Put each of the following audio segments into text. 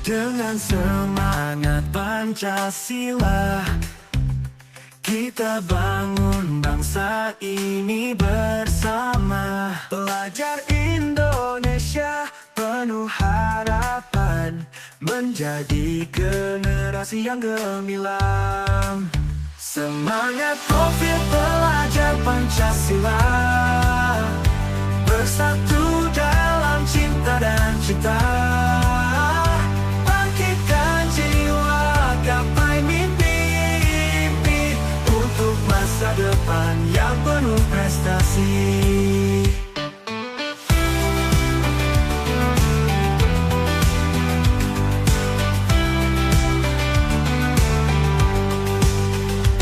Dengan semangat Pancasila, kita bangun bangsa ini bersama. Pelajar Indonesia penuh harapan, menjadi generasi yang gemilang. Semangat profil pelajar Pancasila, bersatu dalam cinta dan cita. Bangkitkan jiwa, gapai mimpi untuk masa depan yang penuh prestasi.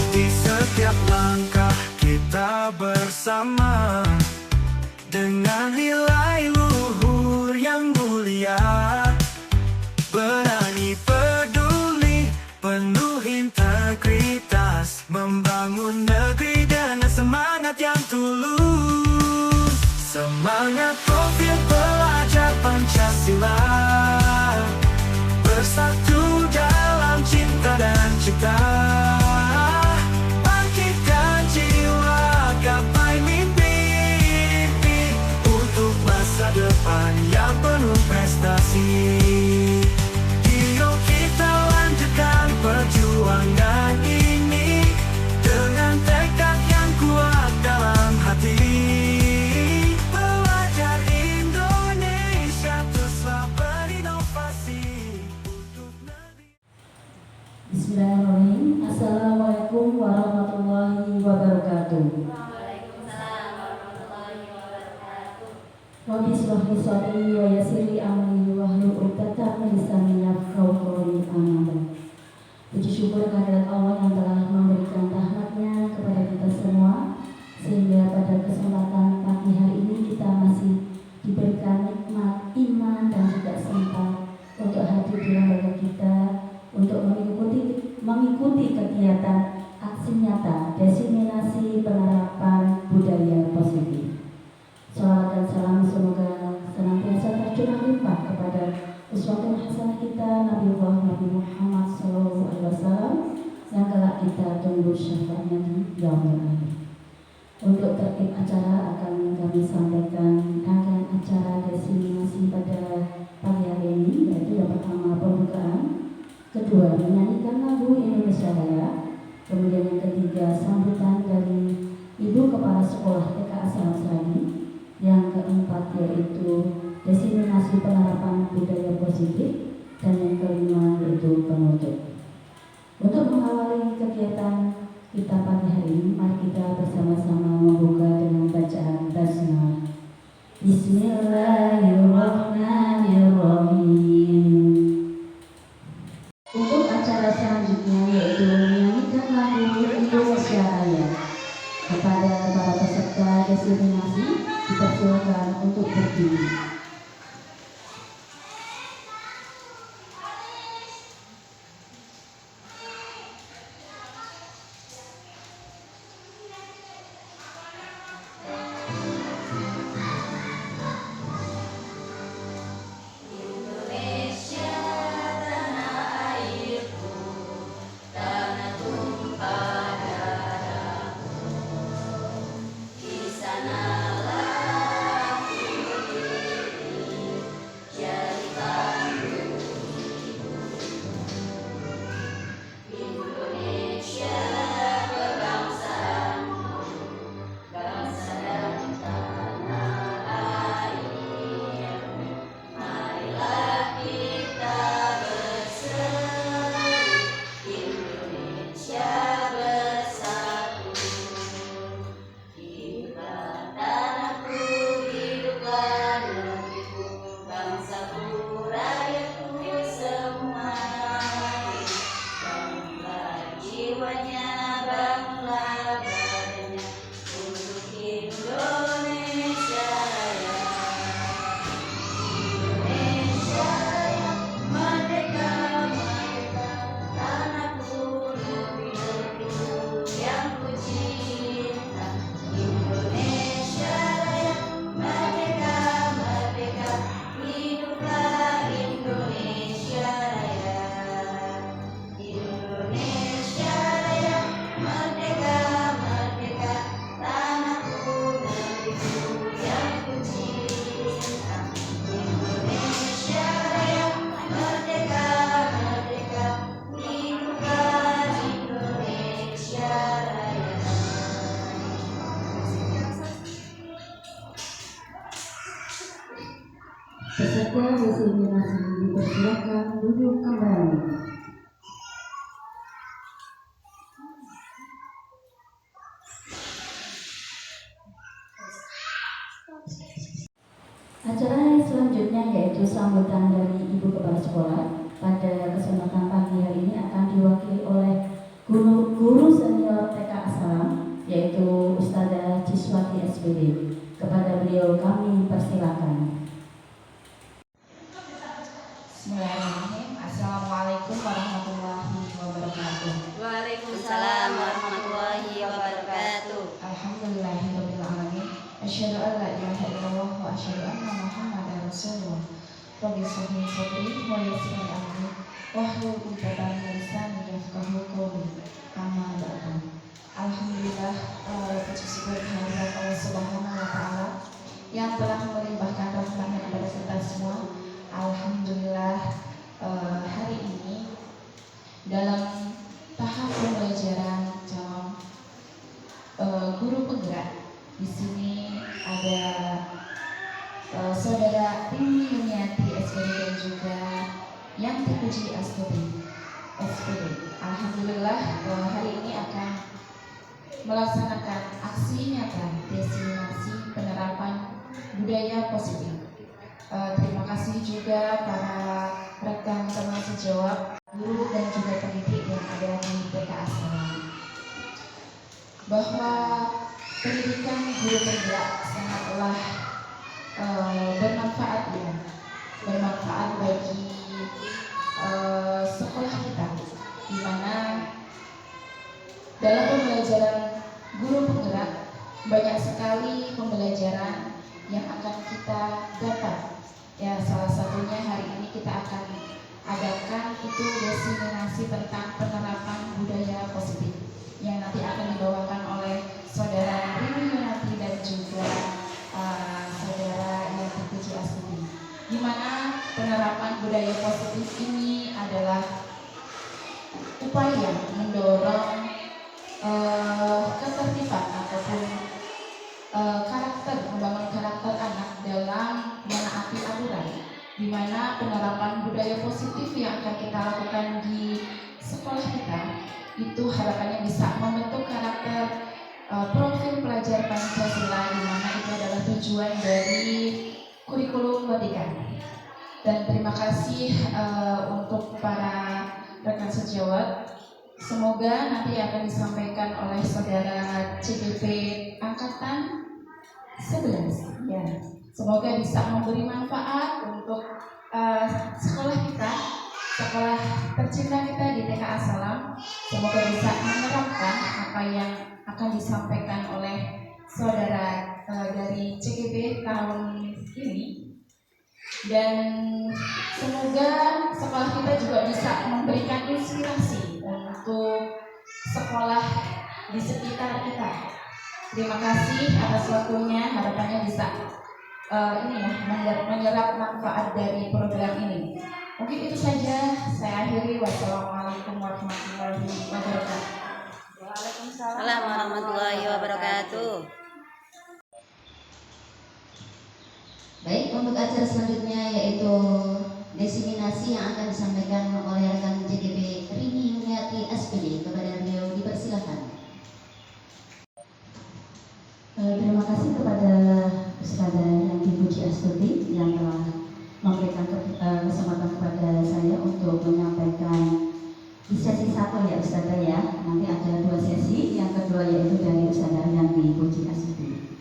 Di setiap langkah kita bersama, dengan nilai luhur yang mulia, berani peduli, penuh integritas, membangun negeri dengan semangat yang tulus. Semangat profil pelajar Pancasila, bersatu dalam cinta dan cita. Bangkitkan jiwa, gapai mimpi untuk masa depan yang penuh prestasi. Yuk kita lanjutkan perjuangan ini dengan tekad yang kuat dalam hati. Pelajar Indonesia teruslah berinovasi untuk negeri. Bismillahirrahmanirrahim. Assalamualaikum warahmatullahi wabarakatuh. Waalaikumsalam warahmatullahi wabarakatuh. Rabbi shrah li sadri wa yassir li amri wahlul 'uqdatam min lisani yafqahu qawli. Amin. Puji syukur kehadirat Allah yang telah memberikan rahmat-Nya kepada kita semua, sehingga pada kesempatan pagi hari ini kita masih diberikan nikmat iman dan juga sempat untuk hadir di lembaga kita untuk mengikuti kegiatan aksi nyata diseminasi penerapan budaya positif. Salawat dan salam semoga senantiasa tercurah limpah kepada uswatun hasanah kita Nabi Muhammad SAW yang kelak kita tunggu syafaatnya di yaumil akhir. Untuk tertib acara akan kami sampaikan rangkaian acara diseminasi pada pagi hari ini, yaitu yang pertama pembukaan, kedua menyanyikan lagu Indonesia Raya, kemudian yang ketiga sambutan dari Ibu Kepala Sekolah TK Asal Serani, yang keempat yaitu diseminasi penerapan budaya positif, dan yang kelima yaitu penutup. Untuk mengawali kegiatan kita pagi hari ini, mari kita bersama-sama membuka dengan bacaan basmalah. Bismillahirrahmanirrahim. Untuk acara selanjutnya yaitu menyanyikan lagu Indonesia Raya. Kepada para peserta diseminasi dipersilakan untuk berdiri. Indonesia tanah airku, tanah tumpah darahku. Di sanalah Peserta diseminasi dipersilakan duduk kembali. Acara selanjutnya yaitu sambutan dari Ibu Kepala Sekolah. Pada kesempatan pagi hari ini akan diwakili oleh guru senior TK Asalam, yaitu Ustazah Ciswati SPD. Kepada beliau kami persilakan. Bismillahirrahmanirrahim. Assalamualaikum warahmatullahi wabarakatuh. Waalaikumsalam warahmatullahi wabarakatuh. Alhamdulillahirabbil alamin. Asyhadu an la ilaha illallah wa asyhadu anna Muhammadar Rasulullah. Rabbi shrah sadri wa yassir li amri wahlul 'uqdatam min lisani yafqahu qawli. Amma ba'du. Alhamdulillah, puji syukur kehadirat Allah Subhanahu wa taala yang telah melimpahkan rahmatnya kepada kita semua. Alhamdulillah, hari ini dalam tahap pembelajaran calon guru penggerak, di sini ada saudara Rini Yuniati SPD dan juga yang terpuji Astuti SPD. Alhamdulillah, hari ini akan melaksanakan aksi nyata destinasi penerapan budaya positif. Terima kasih juga para rekan teman sejawat, guru dan juga pendidik yang ada di TK Asalam, bahwa pendidikan guru penggerak sangatlah bermanfaat ya, bermanfaat bagi sekolah kita, di mana dalam pembelajaran guru penggerak banyak sekali pembelajaran yang akan kita dapat. Ya, salah satunya hari ini kita akan adakan itu diseminasi tentang penerapan budaya positif yang nanti akan dibawakan oleh saudara Rini Yuniati dan juga saudara yang terpuji Astuti. Di mana penerapan budaya positif ini adalah upaya mendorong ketertiban ataupun membangun karakter anak dalam menaati aturan, di mana penerapan budaya positif yang akan kita lakukan di sekolah kita itu harapannya bisa membentuk karakter profil pelajar Pancasila, di mana itu adalah tujuan dari kurikulum Merdeka. Dan terima kasih untuk para rekan sejawat. Semoga nanti akan disampaikan oleh saudara CDP angkatan 11 ya. Semoga bisa memberi manfaat untuk sekolah kita, sekolah tercinta kita di TK Asalam. Semoga bisa menerapkan apa yang akan disampaikan oleh saudara dari CGP tahun ini, dan semoga sekolah kita juga bisa memberikan inspirasi untuk sekolah di sekitar kita. Terima kasih atas waktunya, harapannya bisa menyerap manfaat dari program ini. Mungkin itu saja, saya akhiri. Wassalamualaikum warahmatullahi wabarakatuh. Waalaikumsalam warahmatullahi wabarakatuh. Baik, untuk acara selanjutnya yaitu diseminasi yang akan disampaikan oleh rekan JGP Rini Yuniati SPD. Kepada beliau dipersilakan. Terima kasih kepada Ustazah yang dipuji Astuti yang telah memberikan kesempatan kepada saya untuk menyampaikan di sesi 1 ya Ustazah ya. Nanti ada 2 sesi, yang kedua yaitu dari Ustazah yang dipuji Astuti.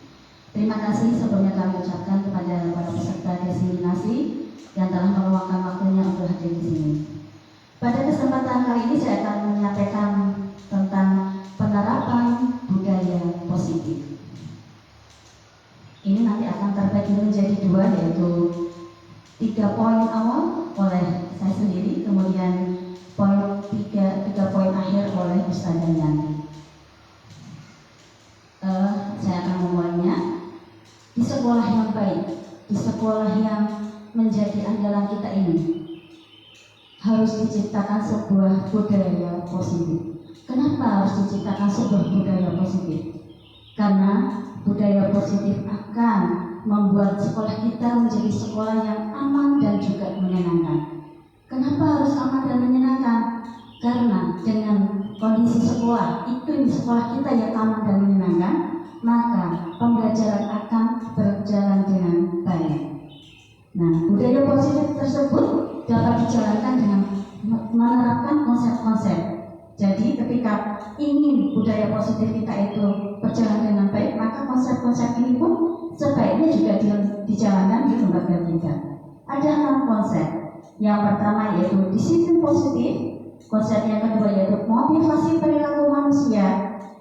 Terima kasih sebelumnya kami ucapkan kepada para peserta diseminasi yang telah meluangkan waktunya untuk hadir di sini. Pada kesempatan kali ini saya akan menyampaikan tentang penerapan budaya positif. Ini nanti akan terbagi menjadi 2, yaitu 3 poin awal oleh saya sendiri, kemudian tiga poin akhir oleh Ustazah Yanti. Saya akan memulainya. Di sekolah yang baik, di sekolah yang menjadi andalan kita ini, harus diciptakan sebuah budaya positif. Kenapa harus diciptakan sebuah budaya positif? Karena budaya positif akan membuat sekolah kita menjadi sekolah yang aman dan juga menyenangkan. Kenapa harus aman dan menyenangkan? Karena dengan kondisi sekolah, iklim sekolah kita yang aman dan menyenangkan, maka pembelajaran akan berjalan dengan baik. Nah, budaya positif tersebut dapat dijalankan dengan menerapkan konsep-konsep. Jadi ketika ingin budaya positif kita itu berjalan dengan baik, maka konsep-konsep ini pun sebaiknya juga dijalankan di lembaga kita. Ada 6 konsep. Yang pertama yaitu disiplin positif, konsep yang kedua yaitu motivasi perilaku manusia,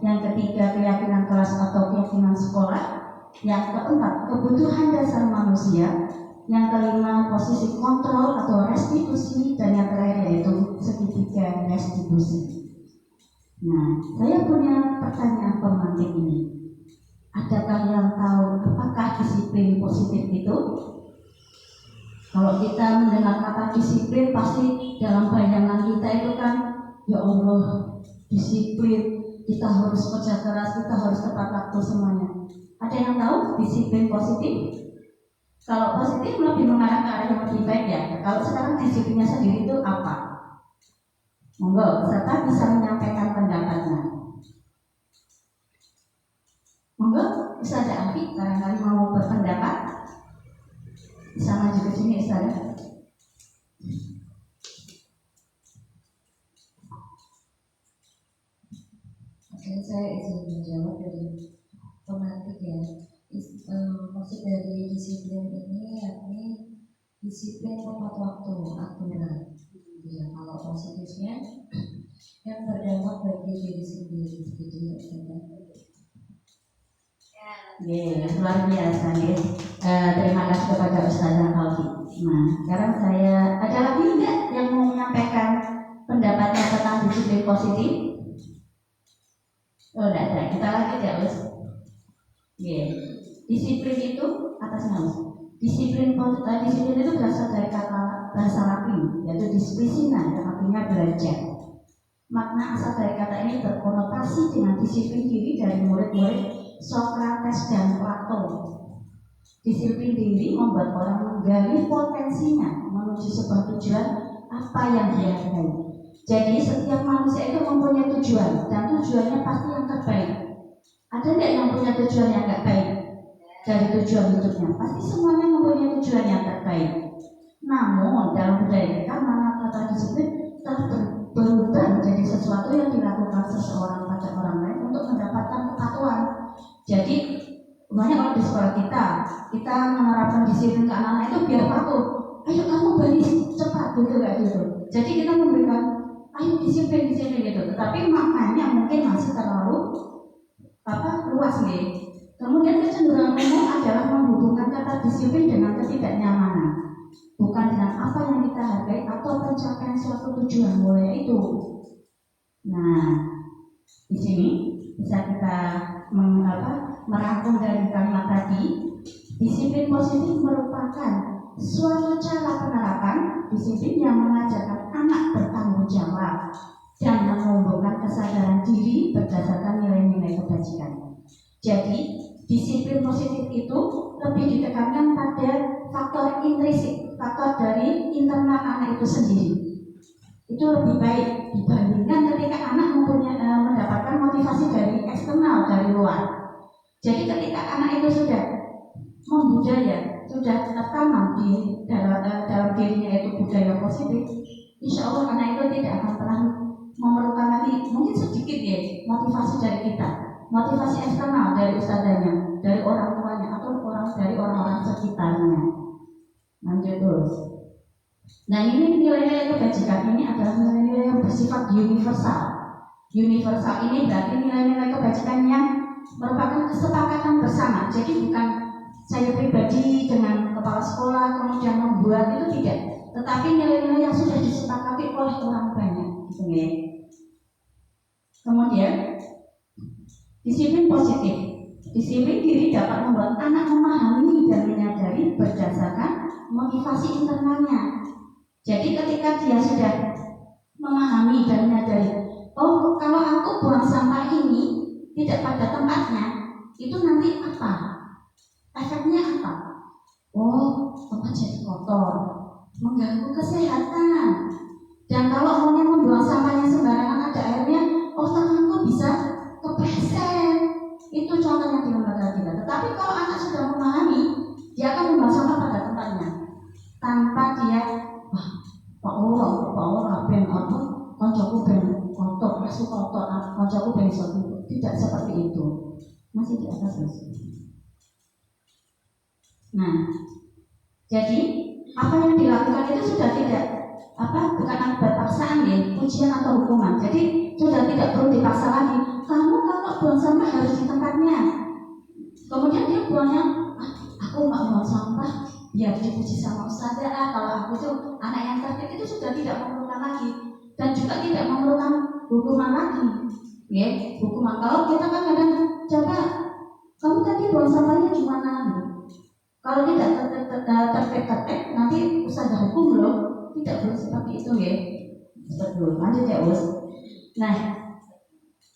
yang ketiga keyakinan kelas atau keyakinan sekolah, yang keempat kebutuhan dasar manusia, yang kelima posisi kontrol atau restitusi, dan yang terakhir yaitu segitiga restitusi. Nah, saya punya pertanyaan pemantik ini. Adakah yang tahu apakah disiplin positif itu? Kalau kita mendengar kata disiplin, pasti dalam bayangan kita itu kan, ya Allah, disiplin, kita harus kerja keras, kita harus tepat waktu semuanya. Ada yang tahu disiplin positif? Kalau positif lebih mengarah ke arah yang lebih baik ya. Kalau sekarang disiplinnya sendiri itu apa? Monggo, peserta bisa menyampaikan pendapatnya. Monggo, bisa ada Afi, barangkali mau berpendapat. Bisa maju ke sini, Ustaz. Oke, saya izin menjawab dari pemantik ya. Maksud dari disiplin ini yakni disiplin tepat waktu, aturan. Ya, kalau positifnya yang berdampak bagi diri sendiri, gitu ya. Luar biasa ya. Terima kasih kepada Ustazah Alfi. Nah, sekarang saya ada lagi enggak yang mau menyampaikan pendapatnya tentang disiplin positif? Oh, enggak ada. Kita lagi aja, Us. Disiplin itu atasnya, Us. Disiplin itu berasal dari kata bahasa Latin, yaitu disciplina, yang artinya belajar. Makna asal dari kata ini berkonotasi dengan disiplin diri dari murid-murid Socrates dan Plato. Disiplin diri membuat orang menggali potensinya menuju sebuah tujuan apa yang dia hargai. Jadi setiap manusia itu mempunyai tujuan, dan tujuannya pasti yang terbaik. Ada tidak yang punya tujuan yang tidak baik dari tujuan hidupnya? Pasti semuanya mempunyai tujuan yang terbaik. Namun dalam budaya kita, mana kata disiplin telah berubah menjadi sesuatu yang dilakukan seseorang pada orang lain untuk mendapatkan kepatuhan. Jadi banyak kalau di sekolah kita menerapkan disiplin ke anak-anak itu biar patuh. Ayo kamu balik cepat gitu kayak gitu. Jadi kita memberikan ayo disiplin gitu. Tetapi maknanya mungkin masih terlalu luas nih. Kemudian kecenderungan umum adalah menghubungkan kata disiplin dengan ketidaknyamanan, bukan dengan apa yang kita hargai atau pencapaian suatu tujuan mulia itu. Nah, di sini bisa kita merangkum dari kalimat tadi. Disiplin positif merupakan suatu cara penerapan disiplin yang mengajarkan anak bertanggung jawab dan menumbuhkan kesadaran diri berdasarkan nilai-nilai kebajikan. Jadi disiplin positif itu lebih ditekankan pada faktor intrinsik, faktor dari internal anak itu sendiri. Itu lebih baik dibandingkan ketika anak mendapatkan motivasi dari eksternal, dari luar. Jadi ketika anak itu sudah membudaya, sudah tertanam di dalam dirinya itu budaya positif, insya Allah anak itu tidak akan pernah memerlukan lagi, mungkin sedikit ya, motivasi dari kita, motivasi eksternal dari ustazahnya, dari orang tuanya, atau dari orang-orang sekitarnya. Lanjut terus. Nah, ini nilai-nilai kebajikan ini adalah nilai-nilai yang bersifat universal. Universal ini berarti nilai-nilai kebajikan yang merupakan kesepakatan bersama. Jadi bukan saya pribadi dengan kepala sekolah kemudian membuat, itu tidak. Tetapi nilai-nilai yang sudah disepakati oleh orang banyak. Gitu ya. Kemudian disiplin positif. Disiplin diri dapat membuat anak memahami dan menyadari berdasarkan motivasi internalnya. Jadi ketika dia sudah memahami dan menyadari, oh kalau aku buang sampah ini tidak pada tempatnya, itu nanti apa? Efeknya apa? Oh, tempat jadi kotor, mengganggu kesehatan. Dan kalau maunya membuang sampahnya sembarangan ada airnya, oh tanganku bisa kepleset. Itu contoh yang di lembaga kita. Tetapi kalau anak sudah memahami, dia akan membuang sampah pada tempatnya tanpa dia Pak Allah, ben apa? Koncoku ben kotor, asu kotor, koncoku ben iso. Tidak seperti itu. Masih di atas Mas. Nah, jadi apa yang dilakukan itu sudah tidak bukan akibat paksaan ya, ujian atau hukuman. Jadi sudah tidak perlu dipaksa lagi. Kamu kalau buang sampah harus di tempatnya. Kemudian dia buangnya, aku nggak buang sampah, biar dipuji sama ustazah. Kalau aku tuh anak yang tertib, itu sudah tidak memerlukan lagi dan juga tidak memerlukan hukuman lagi. Ya, hukuman. Kalau kita kan kadang coba, kamu tadi buang sampahnya gimana? Kalau tidak tertib, nanti ustazah hukum loh. Tidak boleh seperti itu ya. Betul, lanjut ya Us. Nah,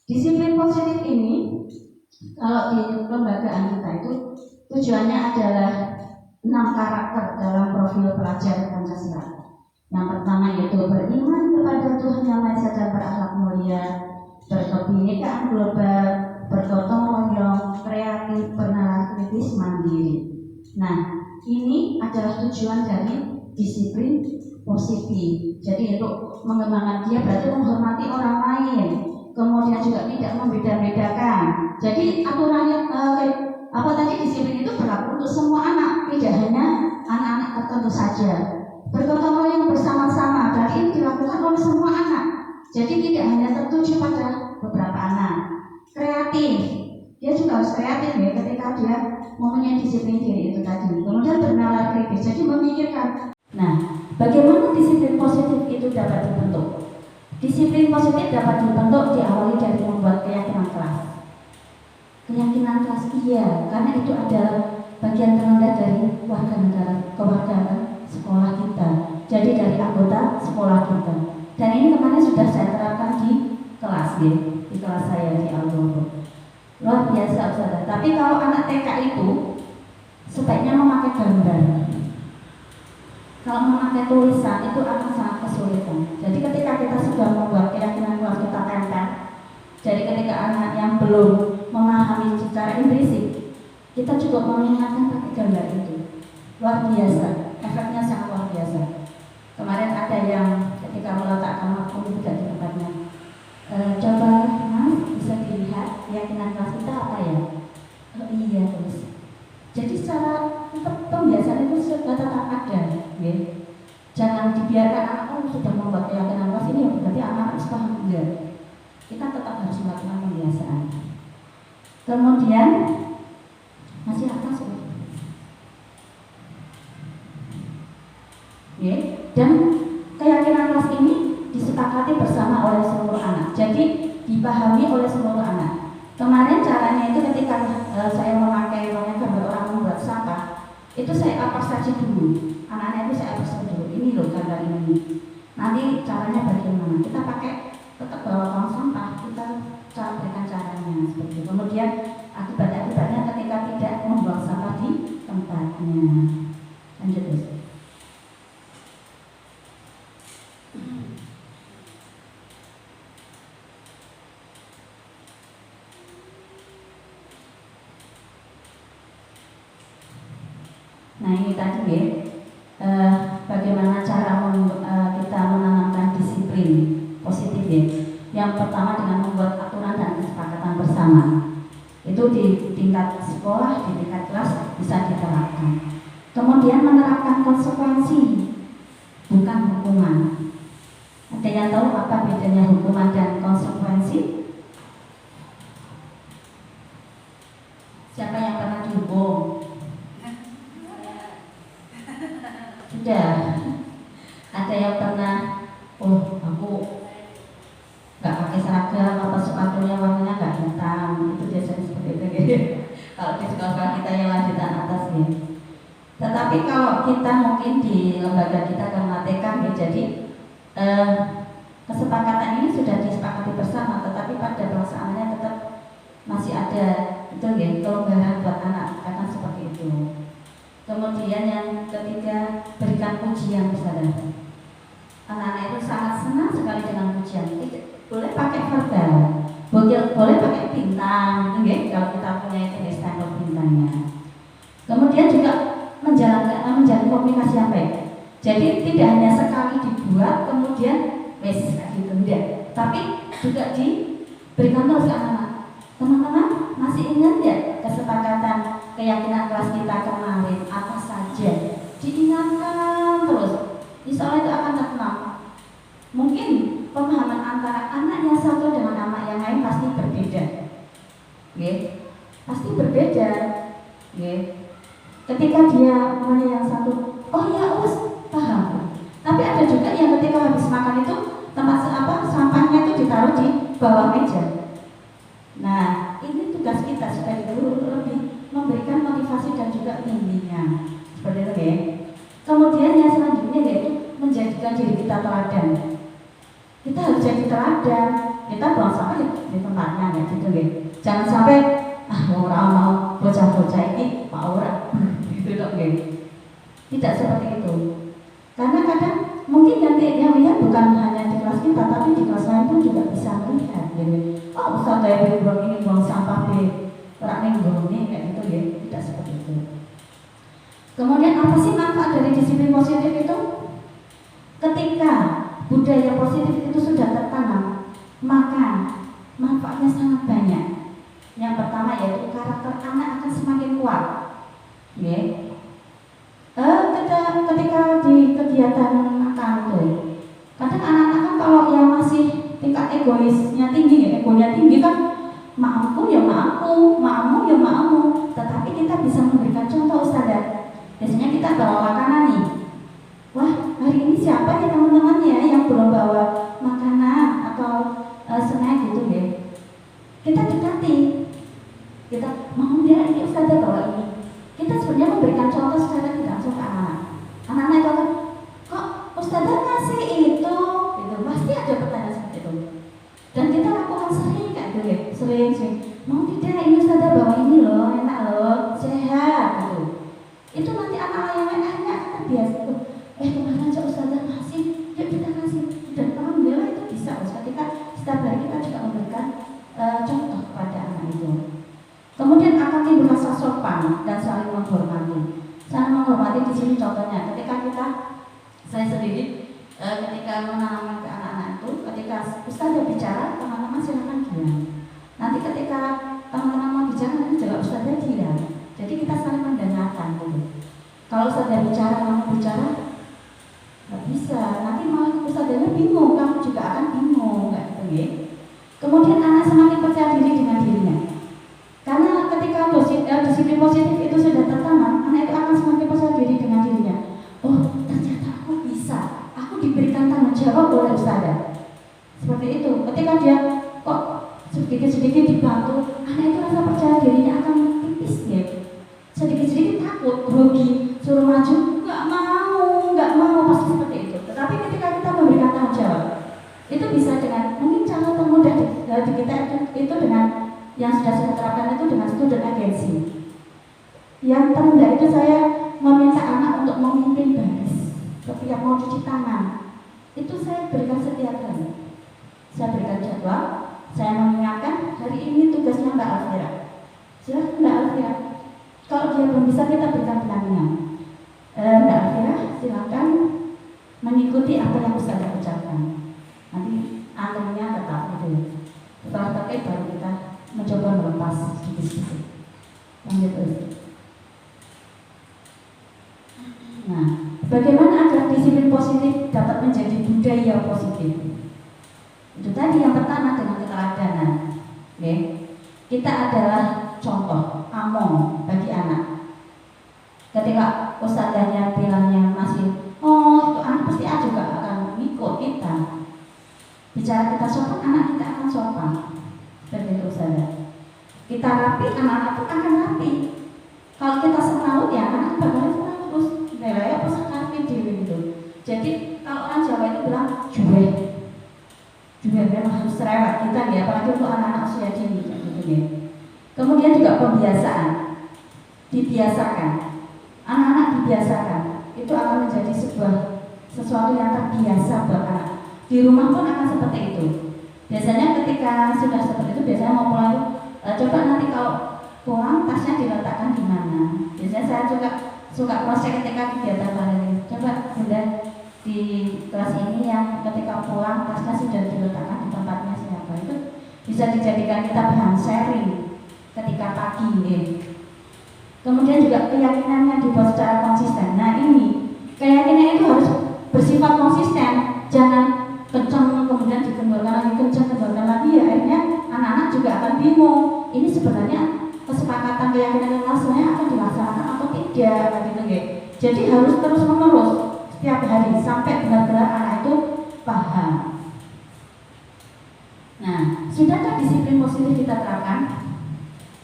disiplin positif ini kalau di kelembagaan kita itu tujuannya adalah 6 karakter dalam profil pelajar Pancasila. Yang pertama yaitu beriman kepada Tuhan Yang Maha Esa dan berakhlak mulia, berkebinekaan global, bergotong royong, kreatif, bernalar kritis, mandiri. Nah, ini adalah tujuan dari disiplin positif. Jadi untuk mengembangkan dia berarti menghormati orang lain, kemudian juga tidak membeda-bedakan. Jadi aturannya disiplin itu berlaku untuk semua anak, tidak hanya anak-anak tertentu saja. Bergotong royong bersama-sama, berarti dilakukan oleh semua anak. Jadi tidak hanya tertuju pada beberapa anak. Kreatif, dia juga harus kreatif ya ketika dia mempunyai disiplin diri itu tadi. Kemudian bernalar kritis, jadi memikirkan. Nah, bagaimana disiplin positif itu dapat dibentuk? Disiplin positif dapat dibentuk diawali dari membuat keyakinan kelas. Keyakinan kelas iya, karena itu adalah bagian terendah dari warga negara, kewarganegaraan sekolah kita. Jadi dari anggota sekolah kita. Dan ini kemarin sudah saya terapkan di kelas ya, di kelas saya di Algoritma. Luar biasa Ustazah. Tapi kalau anak TK itu sebaiknya memakai gambar. Kalau memakai tulisan itu akan sangat kesulitan. Jadi ketika kita sudah membuat keyakinan kelas kita tempel, jadi ketika anak yang belum memahami secara Inggris, kita juga mengingatkan pakai gambar itu. Luar biasa, efeknya sangat luar biasa. Kemarin ada yang ketika meletakkan waktu tidak di tempatnya, coba Mas bisa dilihat keyakinan kelas kita apa ya? Oh iya terus. Jadi secara pembiasaan itu sudah tetap ada, ya. Jangan dibiarkan anak sudah membuat keyakinan kelas ini, berarti anak harus paham enggak. Kita tetap harus melakukan pembiasaan. Kemudian masih atas, ya. Dan keyakinan kelas ini disepakati bersama oleh seluruh anak. Jadi dipahami oleh seluruh anak. Kemarin caranya itu ketika saya memakai gambar orang membuat sampah, itu saya apa saja dulu. Anak-anak itu saya apa dulu. Ini loh gambar ini. Nanti caranya bagaimana? Kita pakai tetap bawa tong sampah, kita cara berikan caranya seperti itu. Kemudian akibat-akibatnya ketika tidak membuang sampah di tempatnya. Lanjut terus. Nah ini tadi ya, bagaimana cara kita menanamkan disiplin positif ya. Yang pertama dengan membuat aturan dan kesepakatan bersama. Itu di tingkat sekolah, di tingkat kelas bisa diterapkan. Kemudian menerapkan konsekuensi, bukan hukuman. Ada yang tahu apa bedanya hukuman dan konsekuensi? Siapa yang pernah dihukum? Sudah. Ada yang pernah, oh aku nggak pakai seragam, apa sepatunya warnanya nggak hitam, itu biasanya seperti itu gitu. Kalau di sekolah kita yang lanjutan atas ya. Tetapi kalau kita mungkin di lembaga kita karena TK ya, jadi kesepakatan ini sudah disepakati bersama, tetapi pada pelaksanaannya tetap masih ada itu ya, kelonggaran buat anak akan seperti itu. itu. Kemudian yang ketiga, berikan pujian kepada anak-anak itu sangat senang sekali dengan pujian. Boleh pakai verbal, boleh pakai bintang, gitu ya, kalau kita punya itu di stempel bintangnya. Kemudian juga menjalin komunikasi yang baik. Jadi tidak hanya sekali dibuat kemudian wes gitu enggak, tapi juga diberikan terus ke anak-anak. Teman-teman masih ingat ya kesepakatan keyakinan kelas kita kemarin apa saja? Diingatkan terus. Insya Allah itu akan terkenal. Mungkin pemahaman antara anak yang satu dengan anak yang lain pasti berbeda. Pasti berbeda. Ketika dia mana yang satu, oh ya paham. Tapi ada juga yang ketika habis makan itu sampahnya itu ditaruh di bawah meja. Nah, ini tugas kita sebagai guru untuk lebih memberikan motivasi dan juga bimbingan. Seperti itu ya. Kemudian yang selanjutnya yaitu menjadikan diri kita teladan. Kita harus jadi teladan. Kita buang sampah di tempatnya ya gitu ya. Jangan sampai orang mau bocah-bocah ini mau orang gitu dong ya. Tidak seperti itu. Karena kadang mungkin yang lihat bukan hanya di kelas kita, tapi di kelas lain pun juga bisa melihat gitu. Oh, Ustaz dari buang ini buang sampah di orang ini kayak gitu ya. Tidak seperti itu. Kemudian apa sih manfaat dari disiplin positif itu? Ketika budaya positif itu sudah tertanam, maka manfaatnya sangat banyak. Yang pertama yaitu karakter anak akan semakin kuat. Ketika di kegiatan makan tuh, kadang anak-anak kan kalau yang masih tingkat egoisnya tinggi, egonya tinggi kan, maafku ya maafku, maafmu ya maafmu. Tetapi kita bisa memberikan contoh Ustazah. Biasanya kita bawa makanan nih. Wah, hari ini siapa ya teman-teman ya yang belum bawa makanan atau snack gitu ya? Kita dekati. Kita mau dia ini Ustazah bawa ini. Kita sebenarnya memberikan contoh secara tidak langsung ke anak-anak. Anak-anak itu akan, kok Ustazah ngasih itu? Gitu. Pasti ada pertanyaan seperti itu. Dan kita lakukan sering kayak gitu ya, sering. Mau tidak ini Ustazah bawa ini loh, enak loh, sehat gitu. Itu nanti anak-anak yang lainnya akan terbiasa tuh. Kemana aja Ustazah ngasih, yuk kita kasih. Dan alhamdulillah itu bisa. Ketika setiap hari kita juga memberikan contoh kepada anak itu. Kemudian akan timbul rasa sopan dan saling menghormati. Saling menghormati di sini contohnya, ketika saya sendiri ketika menanamkan ke anak-anak itu, ketika Ustazah bicara, teman-teman silakan diam. Nanti ketika teman-teman mau bicara, nanti juga Ustazah diam. Jadi kita saling mendengarkan gitu. Kalau Ustazah bicara, kamu bicara, nggak bisa. Nanti malah Ustazahnya bingung, kamu juga akan bingung, nggak gitu ya. Kemudian anak semakin percaya diri dengan dirinya. Karena ketika disiplin positif itu sudah tertanam, anak itu akan semakin percaya diri dengan dirinya. Oh, ternyata aku bisa. Aku diberikan tanggung jawab oleh Ustazah. Seperti itu. Ketika dia kok sedikit-sedikit dibantu, anak itu rasa percaya dirinya akan tipis ya. Sedikit-sedikit takut, grogi, suruh maju, nggak mau, pasti seperti itu. Tetapi ketika kita memberikan tanggung jawab, itu bisa dengan mungkin cara termudah di kita itu dengan yang sudah saya terapkan itu dengan student agency. Yang terendah itu saya meminta anak untuk memimpin baris setiap mau cuci tangan. Itu saya berikan setiap hari. Saya berikan jadwal, saya mengingatkan hari ini tugasnya Mbak Alfira. Silahkan Mbak Alfira. Kalau dia belum bisa kita berikan pendampingan. Mbak Alfira silakan mengikuti apa yang Ustazah ucapkan. Nanti antrinya tetap gitu. Setelah terkait baru kita mencoba melepas sedikit-sedikit. Lanjut terus. Nah, bagaimana agar disiplin positif dapat menjadi budaya positif? Itu tadi yang pertama dengan keteladanan. Kita adalah contoh among bagi anak. Ketika Ustazahnya bilangnya masih, oh itu anak pasti juga akan ikut kita. Bicara kita sopan, anak kita akan sopan. Seperti itu Ustazah. Kita rapi, anak-anak pun akan rapi. Kalau kita senaut ya anak bakal senaut terus. Nilai apa sekarang gitu. Jadi kalau orang Jawa itu bilang juwe memang harus cerewet kita ya, apalagi untuk anak-anak usia dini gitu ya. Kemudian juga pembiasaan, dibiasakan. sesuatu yang terbiasa buat anak. Di rumah pun akan seperti itu. Biasanya ketika sudah seperti itu, biasanya mau pulang itu, coba nanti kalau pulang tasnya diletakkan di mana. Biasanya saya juga suka cross check ketika kegiatan lain. Coba bunda di kelas ini yang ketika pulang tasnya sudah diletakkan di tempatnya siapa, itu bisa dijadikan kita bahan sharing ketika pagi ini. Kemudian juga keyakinannya dibuat secara konsisten. Nah ini keyakinan itu harus bersifat konsisten, jangan kencang kemudian dikendorkan lagi, kencang kendorkan lagi, ya akhirnya anak-anak juga akan bingung. Ini sebenarnya kesepakatan keyakinan yang sebenarnya akan dilaksanakan atau tidak, gitu ya. Jadi harus terus menerus setiap hari sampai benar-benar anak itu paham. Nah, sudahkah disiplin positif kita terapkan?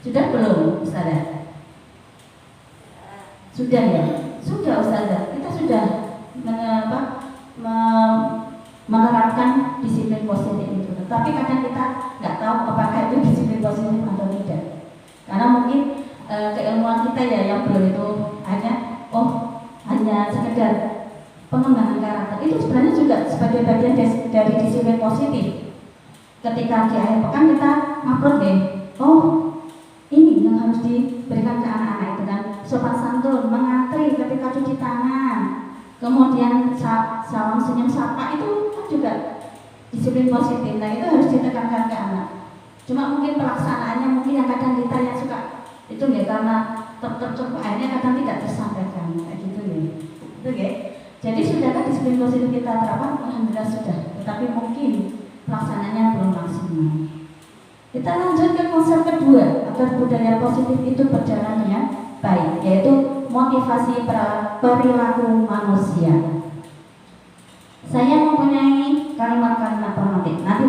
Sudah belum, Ustazah? Sudah ya? Sudah, Ustazah. Kita sudah menerapkan disiplin positif itu. Tapi kadang kita nggak tahu apakah itu disiplin positif atau tidak. Karena mungkin keilmuan kita ya yang belum itu hanya sekedar pengembangan karakter. Itu sebenarnya juga sebagai bagian dari disiplin positif. Ketika di akhir pekan kita upload deh, ini yang harus diberikan ke anak-anak itu kan, sopan santun, mengantri ketika cuci tangan, kemudian salam senyum sapa, itu kan juga disiplin positif. Nah itu harus ditekankan ke anak. Cuma mungkin pelaksanaannya mungkin yang kadang kita yang suka itu ya karena tercepat akhirnya kadang tidak tersampaikan kayak gitu ya. Itu ya. Jadi sudahkah disiplin positif kita terapkan? Alhamdulillah sudah. Tetapi mungkin pelaksanaannya belum maksimal. Kita lanjut ke konsep kedua agar budaya positif itu berjalan dengan baik, yaitu motivasi perilaku manusia. Saya mempunyai kalimat-kalimat pemantik. Nanti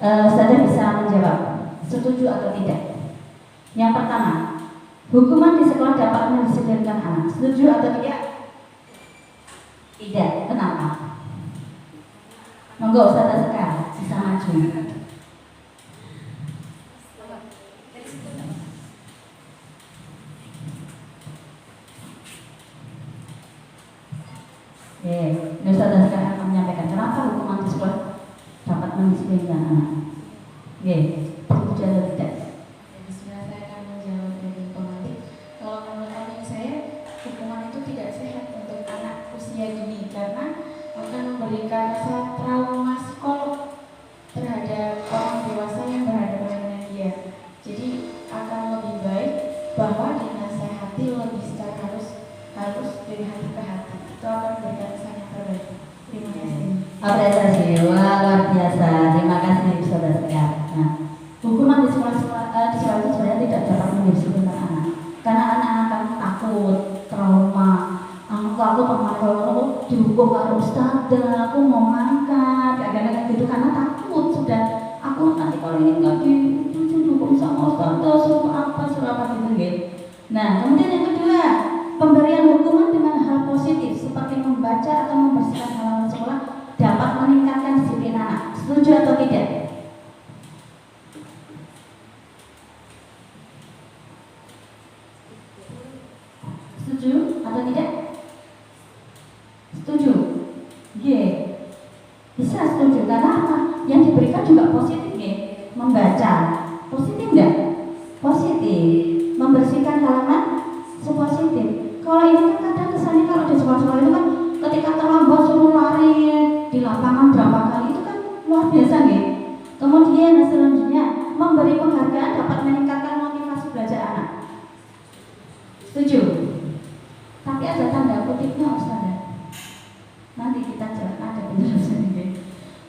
saudara bisa menjawab setuju atau tidak. Yang pertama, hukuman di sekolah dapat mendisiplinkan anak. Setuju atau tidak? Tidak. Kenapa? Monggo saudara Sekar bisa maju. Ini saudara Sekar akan menyampaikan kenapa hukuman di sekolah dapat mendisiplinkan anak. Setuju atau tidak? Bismillah, saya akan menjawab dari pemantik. Kalau menurut opini saya, hukuman itu tidak sehat untuk anak usia dini karena akan memberikan rasa trauma psikolog terhadap orang dewasa yang berhadapan dengan dia. Jadi akan lebih baik bahwa dinasehati lebih secara harus dari hati ke hati. Itu akan memberikan kesan yang terbaik. Terima kasih. Apresiasi, wah luar biasa. Terima kasih saudara Sekar. Nah, hukuman di sekolah itu sebenarnya tidak dapat mendisiplinkan anak, karena anak-anak akan takut, trauma. Aku pernah dihukum oleh ustazah, aku mau mangkat, kayak gitu karena takut sudah. Aku nanti kalau ini nggak dihukum sama ustazah, suruh apa gitu. Nah, kemudian yang kedua, pemberian hukuman dengan hal positif seperti membaca atau membersihkan halaman sekolah dapat meningkatkan disiplin anak. Setuju atau tidak? Setuju atau tidak? Setuju? Bisa setuju karena apa? Yang diberikan juga positif membaca. Positif enggak? Positif. Membersihkan halaman sepositif. Kalau ini kan kadang kesannya kalau di sekolah-sekolah itu kan ketika terlambat suruh lari di lapangan berapa kali, itu kan luar biasa Kemudian selanjutnya memberi penghargaan dapat meningkatkan motivasi belajar anak. Setuju? Tapi ada tanda kutipnya Ustazah. Nanti kita ada penjelasan ini.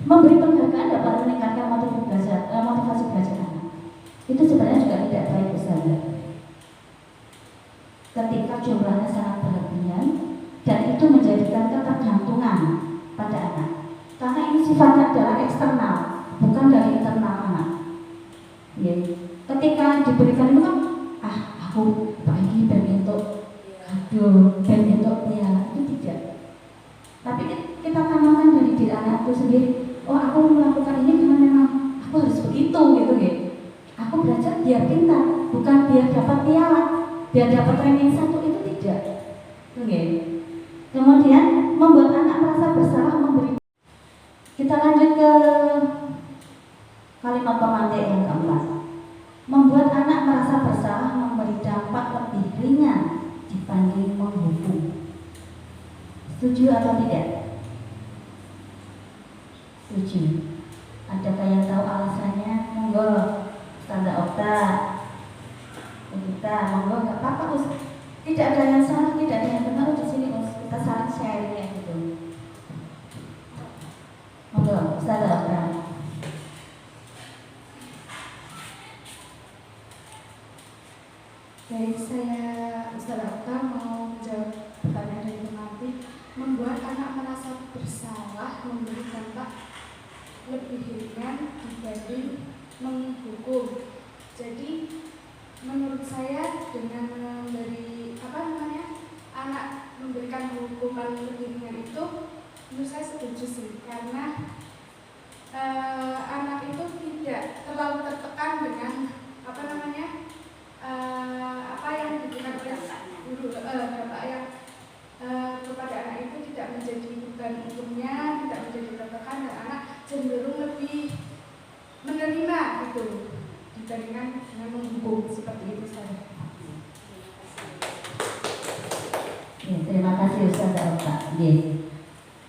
Memberi penghargaan dapat meningkatkan motivasi belajar anak. Itu sebenarnya juga tidak baik Ustazah. Ketika jumlahnya sangat berlebihan dan itu menjadikan ketergantungan pada anak. Karena ini sifatnya adalah eksternal, bukan dari internal anak. Ketika diberikan itu kan, aku pagi bentuk ya, itu tidak. Tapi kita tanamkan dari diri anak itu sendiri. Aku melakukan ini karena memang aku harus begitu gitu. Aku belajar biar pintar, bukan biar dapat piala, biar dapat ranking 1, itu tidak. Kemudian membuat anak merasa bersalah memberi. Kita lanjut ke kalimat pemantik yang keempat. Membuat anak merasa bersalah memberi dampak lebih ringan dibanding menghukum. Setuju atau tidak? Setuju. Adakah yang tahu alasannya? Monggo, Tanda Okta. Kita monggo, nggak apa-apa Us. Tidak ada yang salah, tidak ada yang benar di sini Us. Kita saling sharing ya gitu. Monggo, Tanda Okta. Baik, saya Ustaz Okta mau menjawab pertanyaan dari pemantik. Membuat anak merasa bersalah memberi dampak lebih ringan dibanding menghukum. Jadi menurut saya dengan memberi anak memberikan hukuman lebih ringan itu, menurut saya setuju sih, karena anak itu tidak terlalu tertekan dengan apa yang diberikan oleh guru, dampak yang kepada anak itu tidak menjadi beban hukumnya, tidak menjadi tertekan, dan anak cenderung lebih menerima gitu dibandingkan dengan menghukum seperti itu saja. Ya, terima kasih Ustaz Okta. Ya.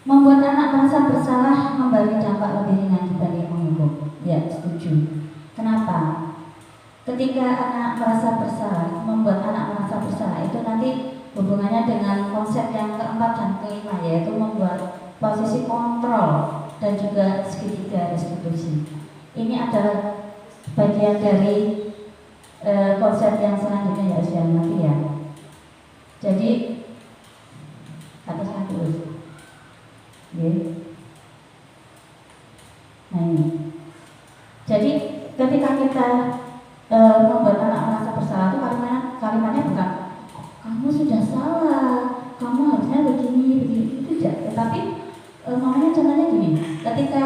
Membuat anak merasa bersalah memberi dampak lebih ringan dibanding menghukum. Ya, setuju. Kenapa? Ketika anak merasa bersalah, membuat anak merasa bersalah itu nanti hubungannya dengan konsep yang keempat dan kelima, yaitu membuat posisi kontrol dan juga segitiga restitusi. Ini adalah bagian dari konsep yang selanjutnya, ya usia nanti ya. Jadi atasnya terus. Nah ini. Jadi ketika kita membuat anak merasa bersalah itu kalimatnya bukan kamu sudah salah, kamu harusnya begini itu tidak. Tetapi makanya contohnya gini, ketika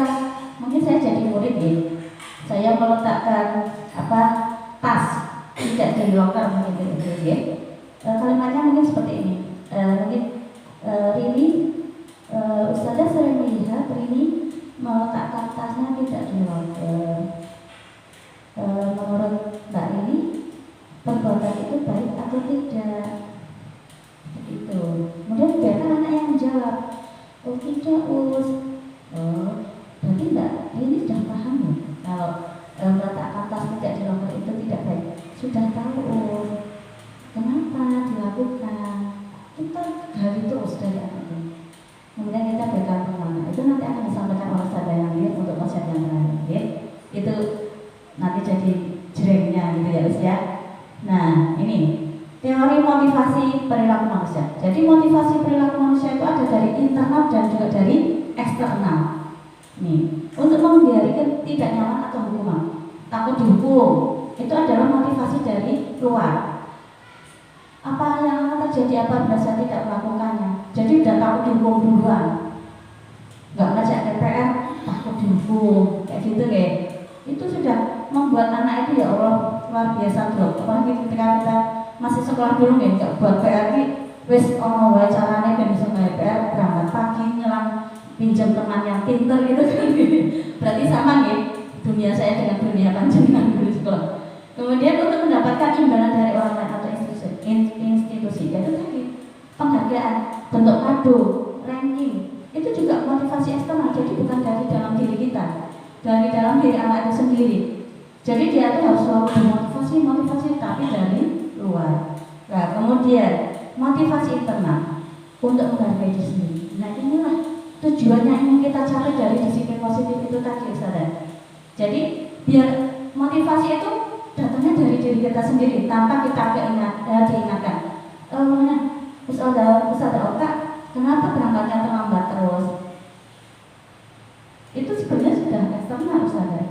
mungkin saya jadi murid ya, saya meletakkan tas tidak di loker mungkin gitu ya. Kalimatnya mungkin seperti ini. Mungkin Rini, Ustazah sering melihat Rini meletakkan tasnya tidak di loker. Menurut Mbak Rini, perbuatan itu baik atau tidak? Begitu. Kemudian biarkan anak yang menjawab, oh tidak Us. Berarti Mbak Rini sudah paham ya kalau meletakkan tas tidak di loker itu tidak baik. Sudah tahu Us. Kenapa dilakukan? Kita gali terus dari anak itu. Kemudian kita berikan pengalaman. Itu nanti akan disampaikan oleh saudara yang lain untuk konsep yang terakhir. Ya. Itu nanti jadi jrengnya gitu ya Us ya. Nah ini teori motivasi perilaku manusia. Jadi motivasi perilaku manusia itu ada dari internal dan juga dari eksternal. Nih, untuk menghindari tidak nyaman atau hukuman, takut dihukum, itu adalah motivasi dari luar. Apa yang akan terjadi apabila saya tidak melakukannya? Jadi udah takut dihukum duluan. Nggak ngajak DPR, takut dihukum, kayak gitu kayak. Itu sudah membuat anak itu ya Allah luar biasa bro. Apalagi ketika kita masih sekolah dulu ya, nggak buat PR wes ono wae carane ben iso gawe PR, berangkat pagi nyelang pinjam teman yang pinter gitu kan. Berarti sama ya dunia saya dengan dunia panjenengan dulu sekolah. Kemudian untuk mendapatkan imbalan dari orang lain atau institusi yaitu tadi penghargaan, bentuk kado, ranking, itu juga motivasi eksternal. Jadi bukan dari dalam diri kita, dari dalam diri anak itu sendiri. Jadi dia itu harus selalu bermotivasi, tapi dari luar. Nah kemudian motivasi internal untuk menghargai diri sendiri. Nah inilah tujuannya ingin kita capai dari disiplin positif itu tadi, saudara. Jadi biar motivasi itu datangnya dari diri kita sendiri tanpa kita diingatkan. Ustazah Okta, kenapa berangkatnya terlambat terus? Itu sebenarnya sudah eksternal, saudara.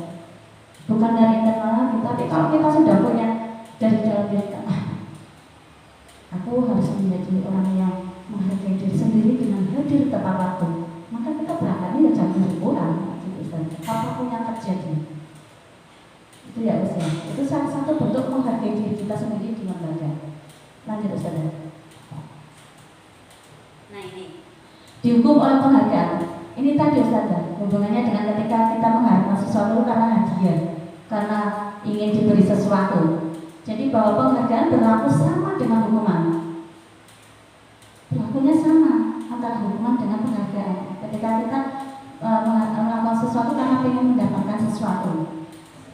Bukan dari internal lagi, tapi kalau kita sudah punya dari dalam diri kita, aku harus menjadi orang yang menghargai diri sendiri dengan hadir tepat waktu. Maka kita berangkatnya jam 7 kurang, apapun yang terjadi. Itu ya usia. Itu salah satu bentuk menghargai diri kita sendiri dengan bangga. Lanjut Ustazah. Nah ini dihukum oleh penghargaan. Ini tadi Ustaz, hubungannya dengan ketika kita mengharapkan sesuatu karena hadiah, karena ingin diberi sesuatu. Jadi bahwa penghargaan berlaku sama dengan hukuman. Berlakunya sama antara hukuman dengan penghargaan. Ketika kita melakukan sesuatu karena ingin mendapatkan sesuatu,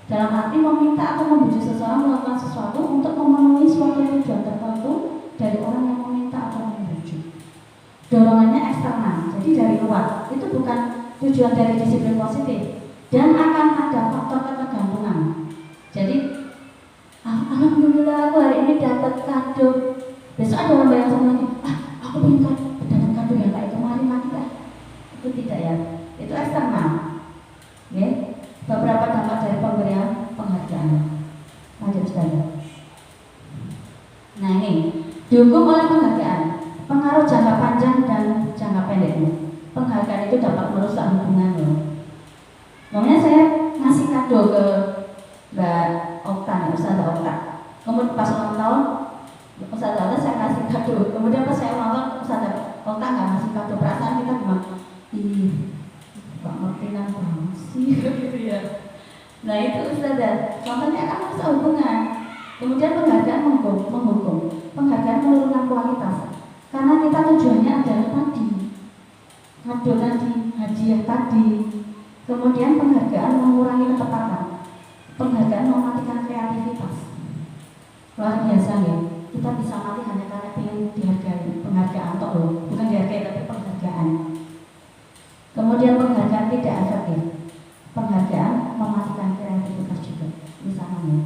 dalam arti meminta atau membujuk seseorang melakukan sesuatu untuk memenuhi suatu tujuan tertentu dari orang yang meminta atau membujuk. Dorongannya eksternal, jadi dari luar. Itu bukan tujuan dari disiplin positif, dan akan ada faktor ketergantungan. Jadi alhamdulillah aku hari ini dapat kado. Besok ada orang yang sama lagi, aku ingin dapat kado yang kayak kemarin lagi kan? Itu tidak ya, itu eksternal. Ya, beberapa dampak dari pemberian penghargaan. Lanjut saja. Nah ini dihukum oleh penghargaan. Pengaruh jangka panjang dan jangka pendeknya. Penghargaan itu dapat merusak hubungan loh. Makanya saya ngasih kado ke Mbak Okta, Ustazah Okta. Kemudian pas ulang tahun Ustazah Okta saya kasih kado. Kemudian pas saya ulang tahun Ustazah Okta nggak ngasih kado. Perasaan kita gimana? Ih, nggak ngerti banget sih gitu ya. Nah itu Ustazah. Contohnya kan merusak hubungan. Kemudian penghargaan menghukum. Penghargaan menurunkan kualitas. Karena kita tujuannya adalah tadi, kado tadi, hadiah tadi. Kemudian penghargaan mengurangi ketepatan. Penghargaan mematikan kreativitas. Luar biasa ya. Kita bisa mati hanya karena ingin dihargai. Penghargaan toh loh, bukan dihargai tapi penghargaan. Kemudian penghargaan tidak efektif. Penghargaan mematikan kreativitas juga. Misalnya,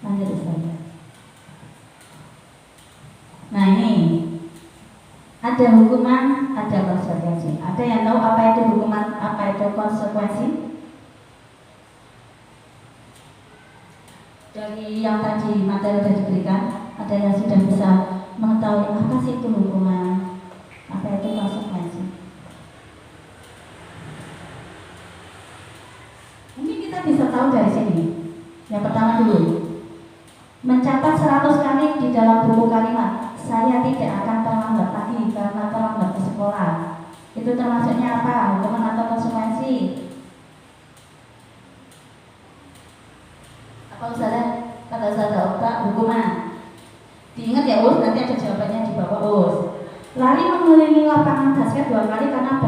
lanjut saja. Nah ini. Ada hukuman, ada konsekuensi. Ada yang tahu apa itu hukuman, apa itu konsekuensi? Dari yang tadi materi sudah diberikan, ada yang sudah bisa mengetahui apa sih itu hukuman, apa itu konsekuensi. Mungkin kita bisa tahu dari sini. Yang pertama dulu, mencatat 100 kali di dalam buku kalimat, saya tidak akan terlambat lagi karena terlambat ke sekolah. Itu termasuknya apa? Hukuman atau konsekuensi? Apa Ustazah? Kata Ustazah Okta, hukuman. Diingat ya Us, nanti ada jawabannya di bawah Us. Lari mengelilingi lapangan basket 2 kali karena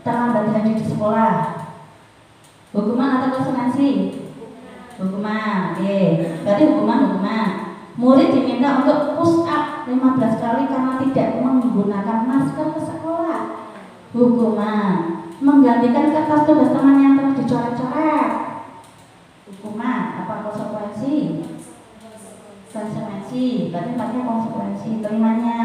terlambat hadir di sekolah. Hukuman atau konsekuensi? Hukuman. Oke. Berarti hukuman. Murid diminta untuk push up 15 kali karena tidak menggunakan masker ke sekolah. Hukuman. Menggantikan kertas tugas teman yang telah dicoret-coret. Hukuman. Apa konsekuensi? Konsekuensi. Berarti pakai konsekuensi. Kelimanya,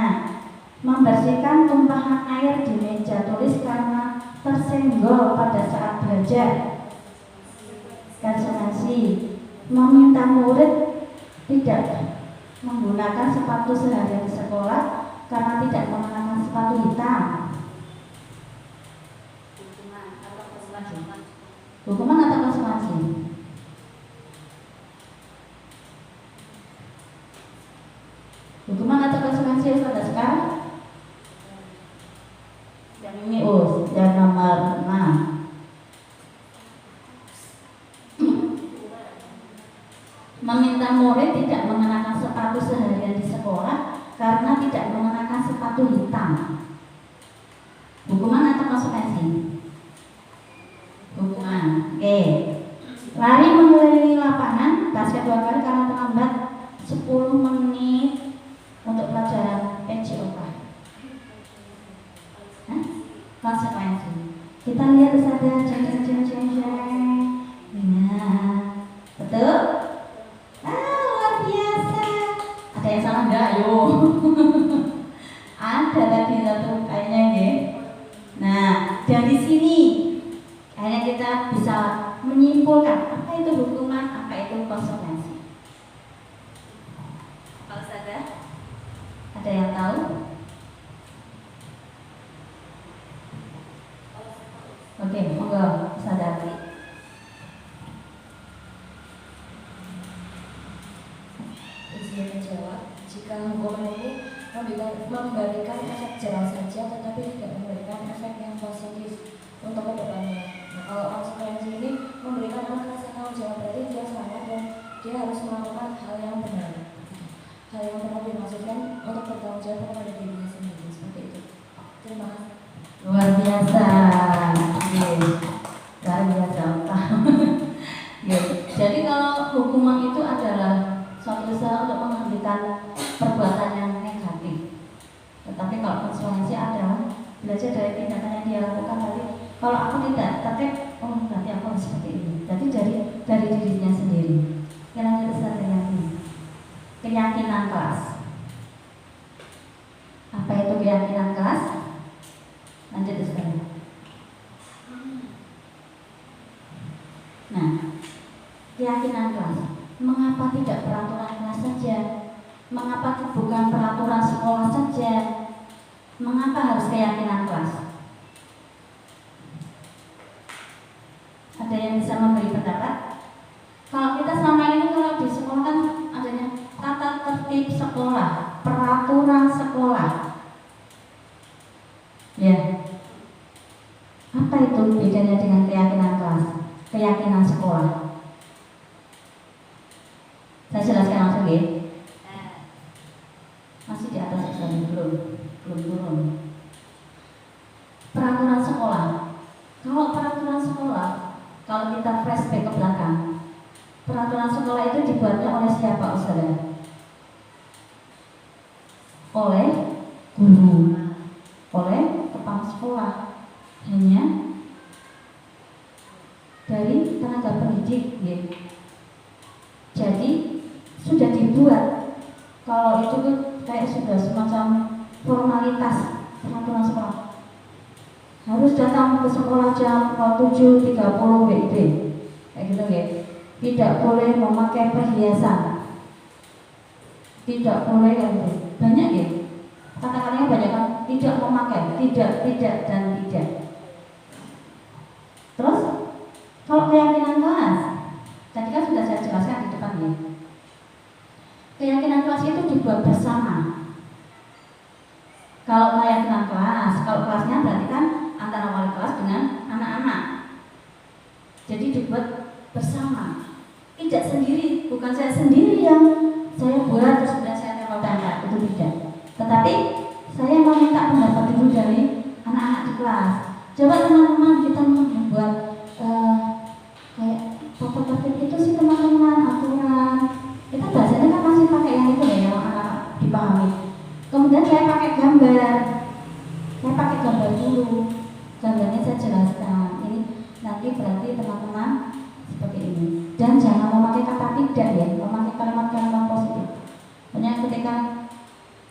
membersihkan tumpahan air di meja tulis karena tersenggol pada saat belajar. Konsekuensi. Meminta murid tidak menggunakan sepatu seharian di sekolah karena tidak mengenakan sepatu hitam. Hukuman atau konsekuensi? Hukuman atau konsekuensi Ustazah sekarang? Yang ini Us, yang nomor 6. Meminta murid tidak mengenakan sepatu seharian di sekolah karena tidak mengenakan sepatu hitam. Hukuman atau konsekuensi? Hukuman. Oke. Lari mengelilingi lapangan basket 2 kali karena terlambat 10 menit untuk pelajaran PJOK. Konsekuensi. Kita lihat Ustazah, jeng. Nah, betul? Luar biasa. Ada yang salah enggak? Ayo. Ada tadi satu kayaknya ya. Nah, dari sini kayaknya kita bisa menyimpulkan apa itu hukuman, apa itu konsekuensi. Kalau Ustazah, ada yang tahu? Oke, monggo Ustazah. Izin menjawab, jika hukuman ini memberikan efek jerah saja tetapi tidak memberikan efek dimaksudkan untuk bertanggung jawab kepada dirinya sendiri seperti itu. Terima kasih. Luar biasa. Luar biasa. Jadi kalau hukuman itu adalah suatu usaha untuk menghentikan perbuatan yang negatif. Tetapi kalau konsekuensi adalah belajar dari tindakan yang dia lakukan tadi. Kalau aku tidak tertib, oh berarti aku harus seperti ini. Jadi dari dirinya sendiri. Yang kita keyakinan kelas. Apa itu keyakinan kelas? Lanjut sekarang. Nah, keyakinan kelas. Mengapa tidak peraturan kelas saja? Mengapa bukan peraturan sekolah saja? Mengapa harus keyakinan kelas? Ada yang bisa memberi pendapat? Kalau kita selama ini kalau di sekolah kan adanya tata tertib sekolah, peraturan sekolah. Ya. Apa itu bedanya dengan keyakinan kelas? Keyakinan sekolah. Saya jelaskan langsung ya. Masih di atas sekali, belum turun. Peraturan sekolah. Kalau peraturan sekolah, kalau kita flashback ke belakang, peraturan sekolah itu dibuatnya oleh siapa, saudara? Oleh guru, oleh kepala sekolah, hanya dari tenaga pendidik, ya. Jadi sudah dibuat. Kalau itu kayak sudah semacam formalitas peraturan sekolah. Harus datang ke sekolah jam 7.30 WIB, kayak gitu ya. Tidak boleh memakai perhiasan. Tidak boleh kan? Banyak ya. Kata-katanya banyak kan? Tidak memakai, tidak dan tidak. Terus kalau keyakinan kelas, tadi kan sudah saya jelaskan di depan ya. Keyakinan kelas itu dibuat bersama. Kalau keyakinan kelas, kalau kelasnya berarti kan antara wali kelas dengan anak-anak. Jadi dibuat bersama. Tidak sendiri, bukan saya sendiri yang saya buat terus kemudian saya tempel-tempel, itu tidak. Tetapi saya mau minta pendapat dulu dari anak-anak di kelas. Coba teman-teman kita membuat kayak tata tertib itu sih teman-teman, aturan. Kita bahasanya kan masih pakai yang itu ya, yang anak dipahami. Kemudian saya pakai gambar. Saya pakai gambar dulu. Gambarnya saya jelaskan. Ini nanti berarti teman-teman seperti ini. Dan jangan memakai kata tidak ya, memakai kalimat-kalimat positif. Hanya ketika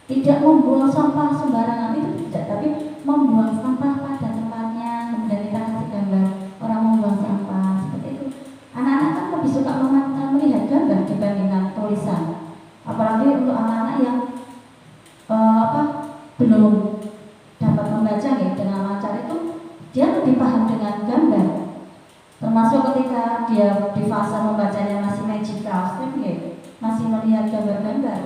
tidak membuang sampah sembarangan itu tidak, tapi membuang sampah pada tempatnya. Kemudian kita kasih gambar orang membuang sampah seperti itu. Anak-anak kan lebih suka melihat gambar dibandingkan tulisan. Apalagi untuk anak-anak yang belum dapat membaca ya, dengan lancar itu dia lebih paham dengan gambar. Termasuk ketika dia di fase membacanya masih magical step ya, masih melihat gambar-gambar,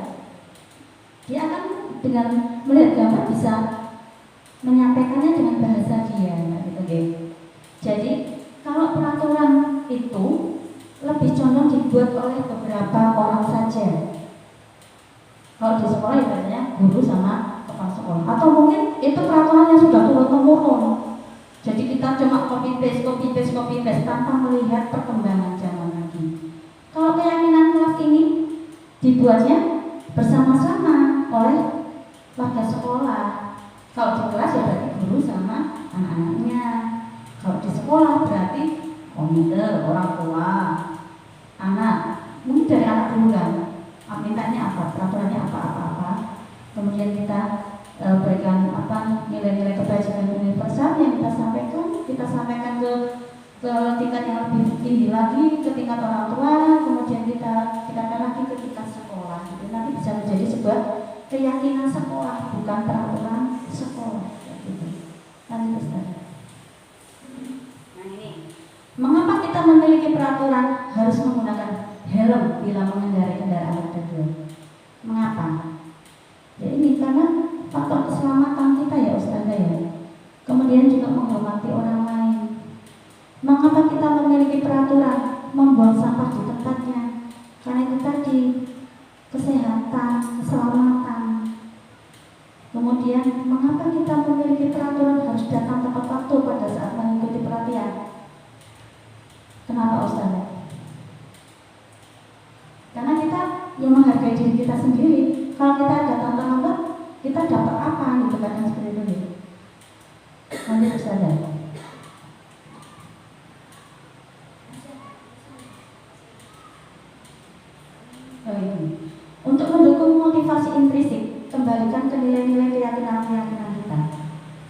dia akan dengan melihat gambar bisa menyampaikannya dengan bahasa dia, gitu ya. Jadi kalau peraturan itu lebih condong dibuat oleh beberapa orang saja. Kalau di sekolah ya biasanya guru sama kepala sekolah, atau mungkin itu peraturannya sudah turun-temurun. Jadi kita cuma copy paste tanpa melihat perkembangan zaman lagi. Kalau keyakinan kelas ini dibuatnya bersama-sama oleh warga sekolah. Kalau di kelas ya berarti guru sama anak-anaknya. Kalau di sekolah berarti komite, orang tua, anak. Mungkin dari anak dulu kan. Mintanya apa, peraturannya apa. Kemudian kita berikan nilai-nilai kebajikan universal yang kita sampaikan ke tingkat yang lebih tinggi lagi, ke tingkat orang tua, kemudian kita lagi ke tingkat sekolah. Jadi nanti bisa menjadi sebuah keyakinan sekolah, bukan peraturan sekolah. Lanjut Ustaz. Nah ini, Mengapa kita memiliki peraturan harus menggunakan helm bila mengendarai kendaraan roda dua? Mengapa? Ya ini karena faktor keselamatan kita ya Ustazah ya. Kemudian juga menghormati orang lain. Mengapa kita memiliki peraturan membuang sampah di tempatnya? Karena itu tadi kesehatan, keselamatan. Kemudian, mengapa kita memiliki peraturan harus datang tepat waktu pada saat mengikuti pelatihan? Kenapa Ustaz? Karena kita yang menghargai diri kita sendiri. Kalau kita datang terlambat, kita dapat apa gitu kan, seperti itu gitu. Nanti Ustaz. Untuk mendukung motivasi intrinsik, kembalikan ke nilai-nilai keyakinan-keyakinan kita,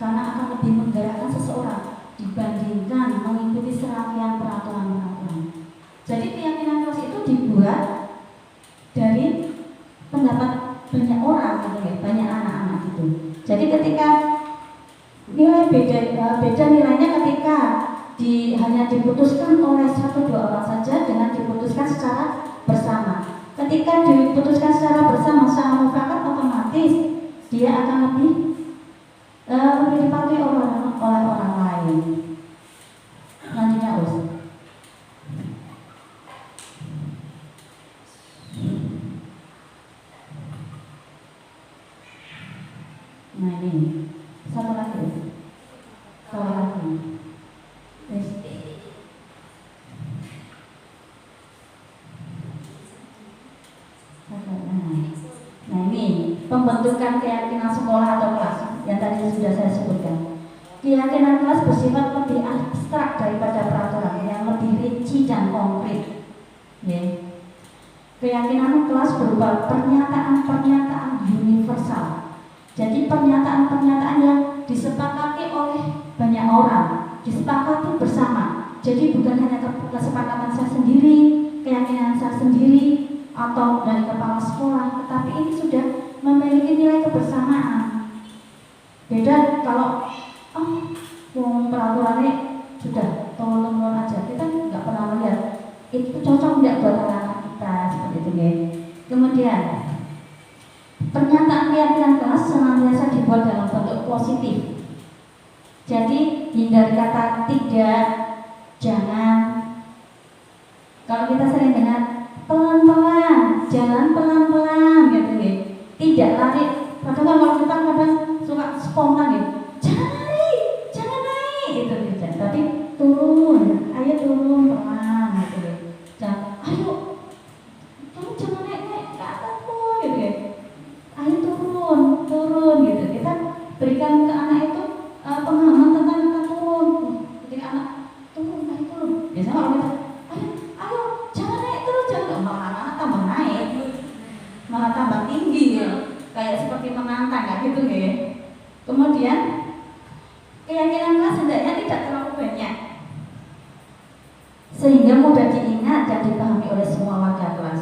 karena akan lebih menggerakkan seseorang dibandingkan mengikuti serangkaian peraturan-peraturan. Jadi keyakinan kelas itu dibuat dari pendapat banyak orang gitu ya, banyak anak-anak gitu. Jadi ketika nilai beda nilainya ketika hanya diputuskan oleh 1-2 orang saja dengan diputuskan secara bersama. Ketika diputuskan secara bersama secara mufakat, otomatis dia akan lebih dipakai oleh orang lain. Selanjutnya nah ini satu lagi. Nah ini pembentukan keyakinan sekolah atau kelas yang tadi sudah saya sebutkan. Keyakinan kelas bersifat lebih abstrak daripada peraturan yang lebih rinci dan konkret. Keyakinan kelas berupa pernyataan-pernyataan universal. Jadi pernyataan-pernyataan yang disepakati oleh banyak orang, disepakati bersama. Jadi bukan hanya kesepakatan saya sendiri, keyakinan saya sendiri, atau dari kepala sekolah, tetapi ini sudah memiliki nilai kebersamaan. Beda kalau peraturannya sudah turun-turun aja, kita nggak pernah melihat itu cocok nggak buat anak-anak kita, seperti itu ya. Kemudian pernyataan keyakinan kelas senantiasa dibuat dalam bentuk positif. Jadi hindari kata tidak, jangan. Kalau kita sering dengar pelan-pelan, jalan pelan-pelan gitu ya. Tidak lari. Padahal kalau kita kadang suka spontan ya. Jangan naik itu tidak. Tapi turun, ayo turun pelan gitu ya. Ayo kamu jangan naik ke atasku gitu ya. Ayo turun gitu. Kita berikan ke anak itu pemahaman tentang kata turun. Ketika anak turun, ayo turun. Biasanya kalau kita ayo jangan naik terus, jangan, malah tambah naik, malah tambah tinggi ya, kayak seperti menantang kayak gitu ya. Kemudian keyakinan kelas hendaknya tidak terlalu banyak sehingga mudah diingat dan dipahami oleh semua warga kelas.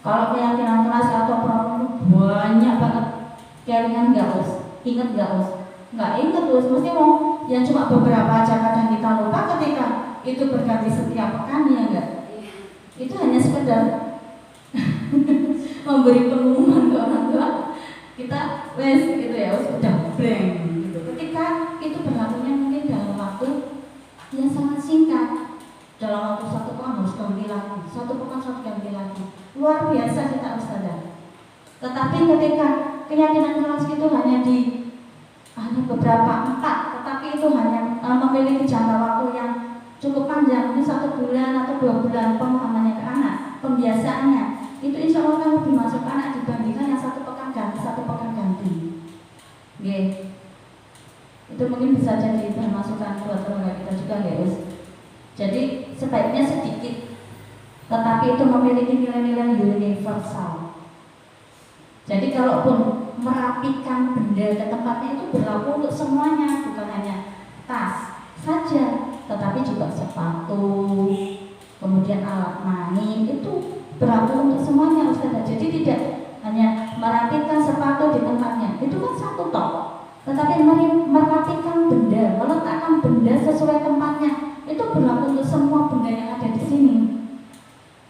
Kalau keyakinan kelas atau peraturan banyak banget, keyakinan ingat nggak ingat terus, mesti mau yang cuma beberapa aja kadang kita lupa ketika itu berganti setiap pekan ya enggak. Itu hanya sekedar memberi pengumuman ke orang tua, kita wes gitu ya, udah blank gitu. Ketika itu berlakunya mungkin dalam waktu yang sangat singkat, dalam waktu 1 pekan harus ganti lagi, 1 pekan harus ganti lagi, luar biasa kita Ustazah. Tetapi ketika keyakinan kelas itu hanya beberapa 4, tetapi itu hanya memiliki jangka waktu yang cukup panjang, ini 1 bulan atau 2 bulan pemahamannya ke anak, pembiasaannya, itu insya Allah kan lebih masuk anak dibandingkan yang 1 pekan ganti. Itu mungkin bisa jadi masukan buat teman kita juga guys. Jadi sebaiknya sedikit, tetapi itu memiliki nilai-nilai universal. Jadi kalaupun merapikan benda ke tempatnya itu berlaku untuk semuanya, bukan hanya tas saja, tetapi juga sepatu, kemudian alat main, itu berlaku untuk semuanya Ustazah. Jadi tidak hanya merapikan sepatu di tempatnya, itu kan satu tok, tetapi merapikan benda, meletakkan benda sesuai tempatnya, itu berlaku untuk semua benda yang ada di sini.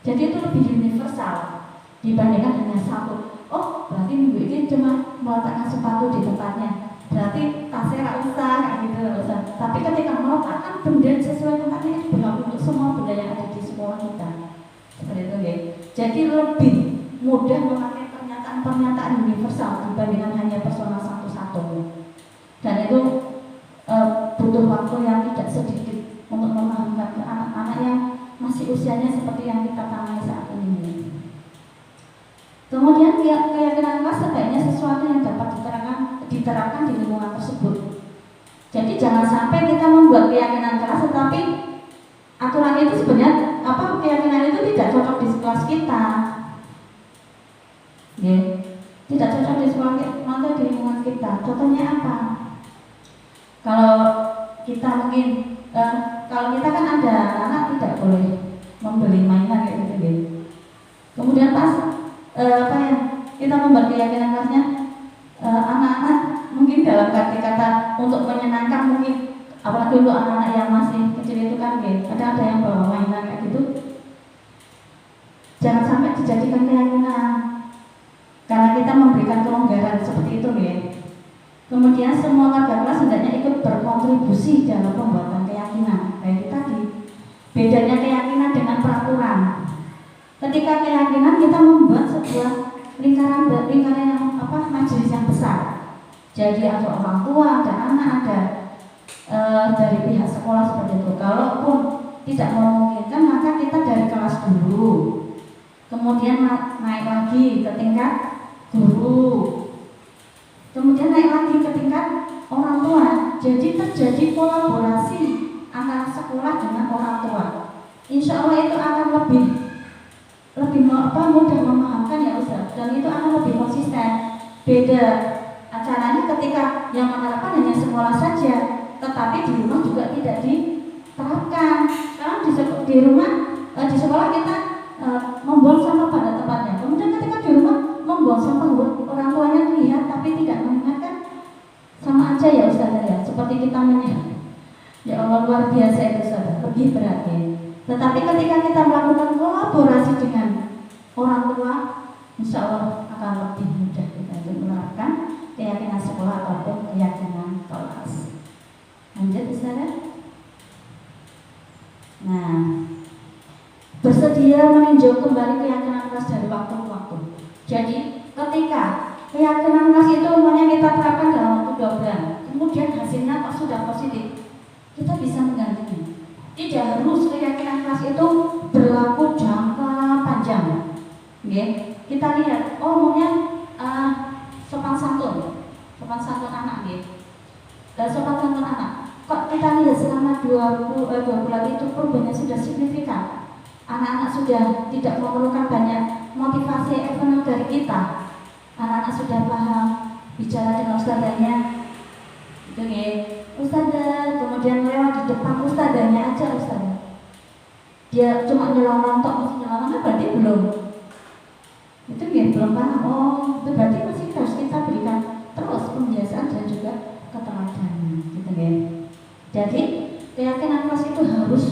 Jadi itu lebih universal dibandingkan hanya satu. Oh, berarti minggu ini cuma meletakkan sepatu di tempatnya, berarti tasnya nggak usah kayak gitu, nggak usah. Tapi ketika meletakkan benda sesuai tempatnya, itu berlaku untuk semua benda yang ada di sekolah kita. Seperti itu ya. Jadi lebih mudah memakai pernyataan pernyataan universal dibandingkan hanya personal satu-satu. Dan itu butuh waktu yang tidak sedikit untuk memahamkan ke anak-anak yang masih usianya seperti yang kita tangani saat ini. Kemudian keyakinan kelas sebaiknya sesuatu yang dapat diterapkan di lingkungan tersebut. Jadi jangan sampai kita membuat keyakinan kelas tetapi aturan itu sebenarnya keyakinan itu tidak cocok di kelas kita. Tidak cocok di sekolah kita, di lingkungan kita. Contohnya apa? Kalau kita mungkin kalau kita kan ada anak tidak boleh membeli mainan kayak gitu. Kemudian pas kita membuat keyakinan kelasnya anak-anak mungkin dalam kata untuk menyenangkan mungkin apalagi untuk anak-anak yang masih kecil itu kan kadang ada yang bawa mainan kayak gitu. Jangan sampai dijadikan keyakinan karena kita memberikan kelonggaran seperti itu Kemudian semua warga kelas hendaknya ikut berkontribusi dalam pembuatan keyakinan. Kayak tadi, bedanya keyakinan dengan peraturan. Ketika keyakinan kita membuat sebuah lingkaran yang majelis yang besar. Jadi ada orang tua, ada anak, ada dari pihak sekolah seperti itu. Kalaupun tidak memungkinkan maka kita dari kelas dulu. Kemudian naik lagi ke tingkat guru. Kemudian naik lagi ke tingkat orang tua. Jadi terjadi kolaborasi antara sekolah dengan orang tua. Insya Allah itu akan lebih mudah memahamkan ya Ustaz. Dan itu akan lebih konsisten. Beda acaranya ketika yang menerapkan hanya sekolah saja, tetapi di rumah juga tidak diterapkan. Karena di rumah di sekolah kita membuang sampah pada tempatnya. Kemudian ketika di rumah membuang sampah orang tuanya lihat tapi tidak mengingatkan, sama aja ya Ustaz ya. Seperti kita ya Allah luar biasa itu Ustaz, lebih berat Tetapi ketika kita melakukan kolaborasi dengan orang tua, insya Allah akan lebih mudah kita untuk menerapkan keyakinan sekolah ataupun keyakinan kelas. Lanjut Ustaz. Nah, bersedia meninjau kembali keyakinan kelas dari waktu ke waktu. Jadi ketika keyakinan kelas itu umumnya kita terapkan dalam waktu 2 bulan, kemudian hasilnya kok sudah positif, kita bisa menggantinya. Tidak harus keyakinan kelas itu berlaku jangka panjang. Kita lihat, umumnya sopan santun anak sopan santun anak. Kok kita lihat selama 2 bulan itu perubahannya sudah signifikan. Anak-anak sudah tidak memerlukan banyak motivasi ekonomi dari kita. Anak-anak sudah paham bicara dengan ustadzanya, ustadzah, kemudian lewat di depan ustadzanya aja ustadzah. Dia cuma nyelonong masih nyelonong berarti belum. Itu belum paham. Oh, itu berarti masih harus kita berikan terus pembiasaan dan juga keteladanan, Jadi keyakinan kelas itu harus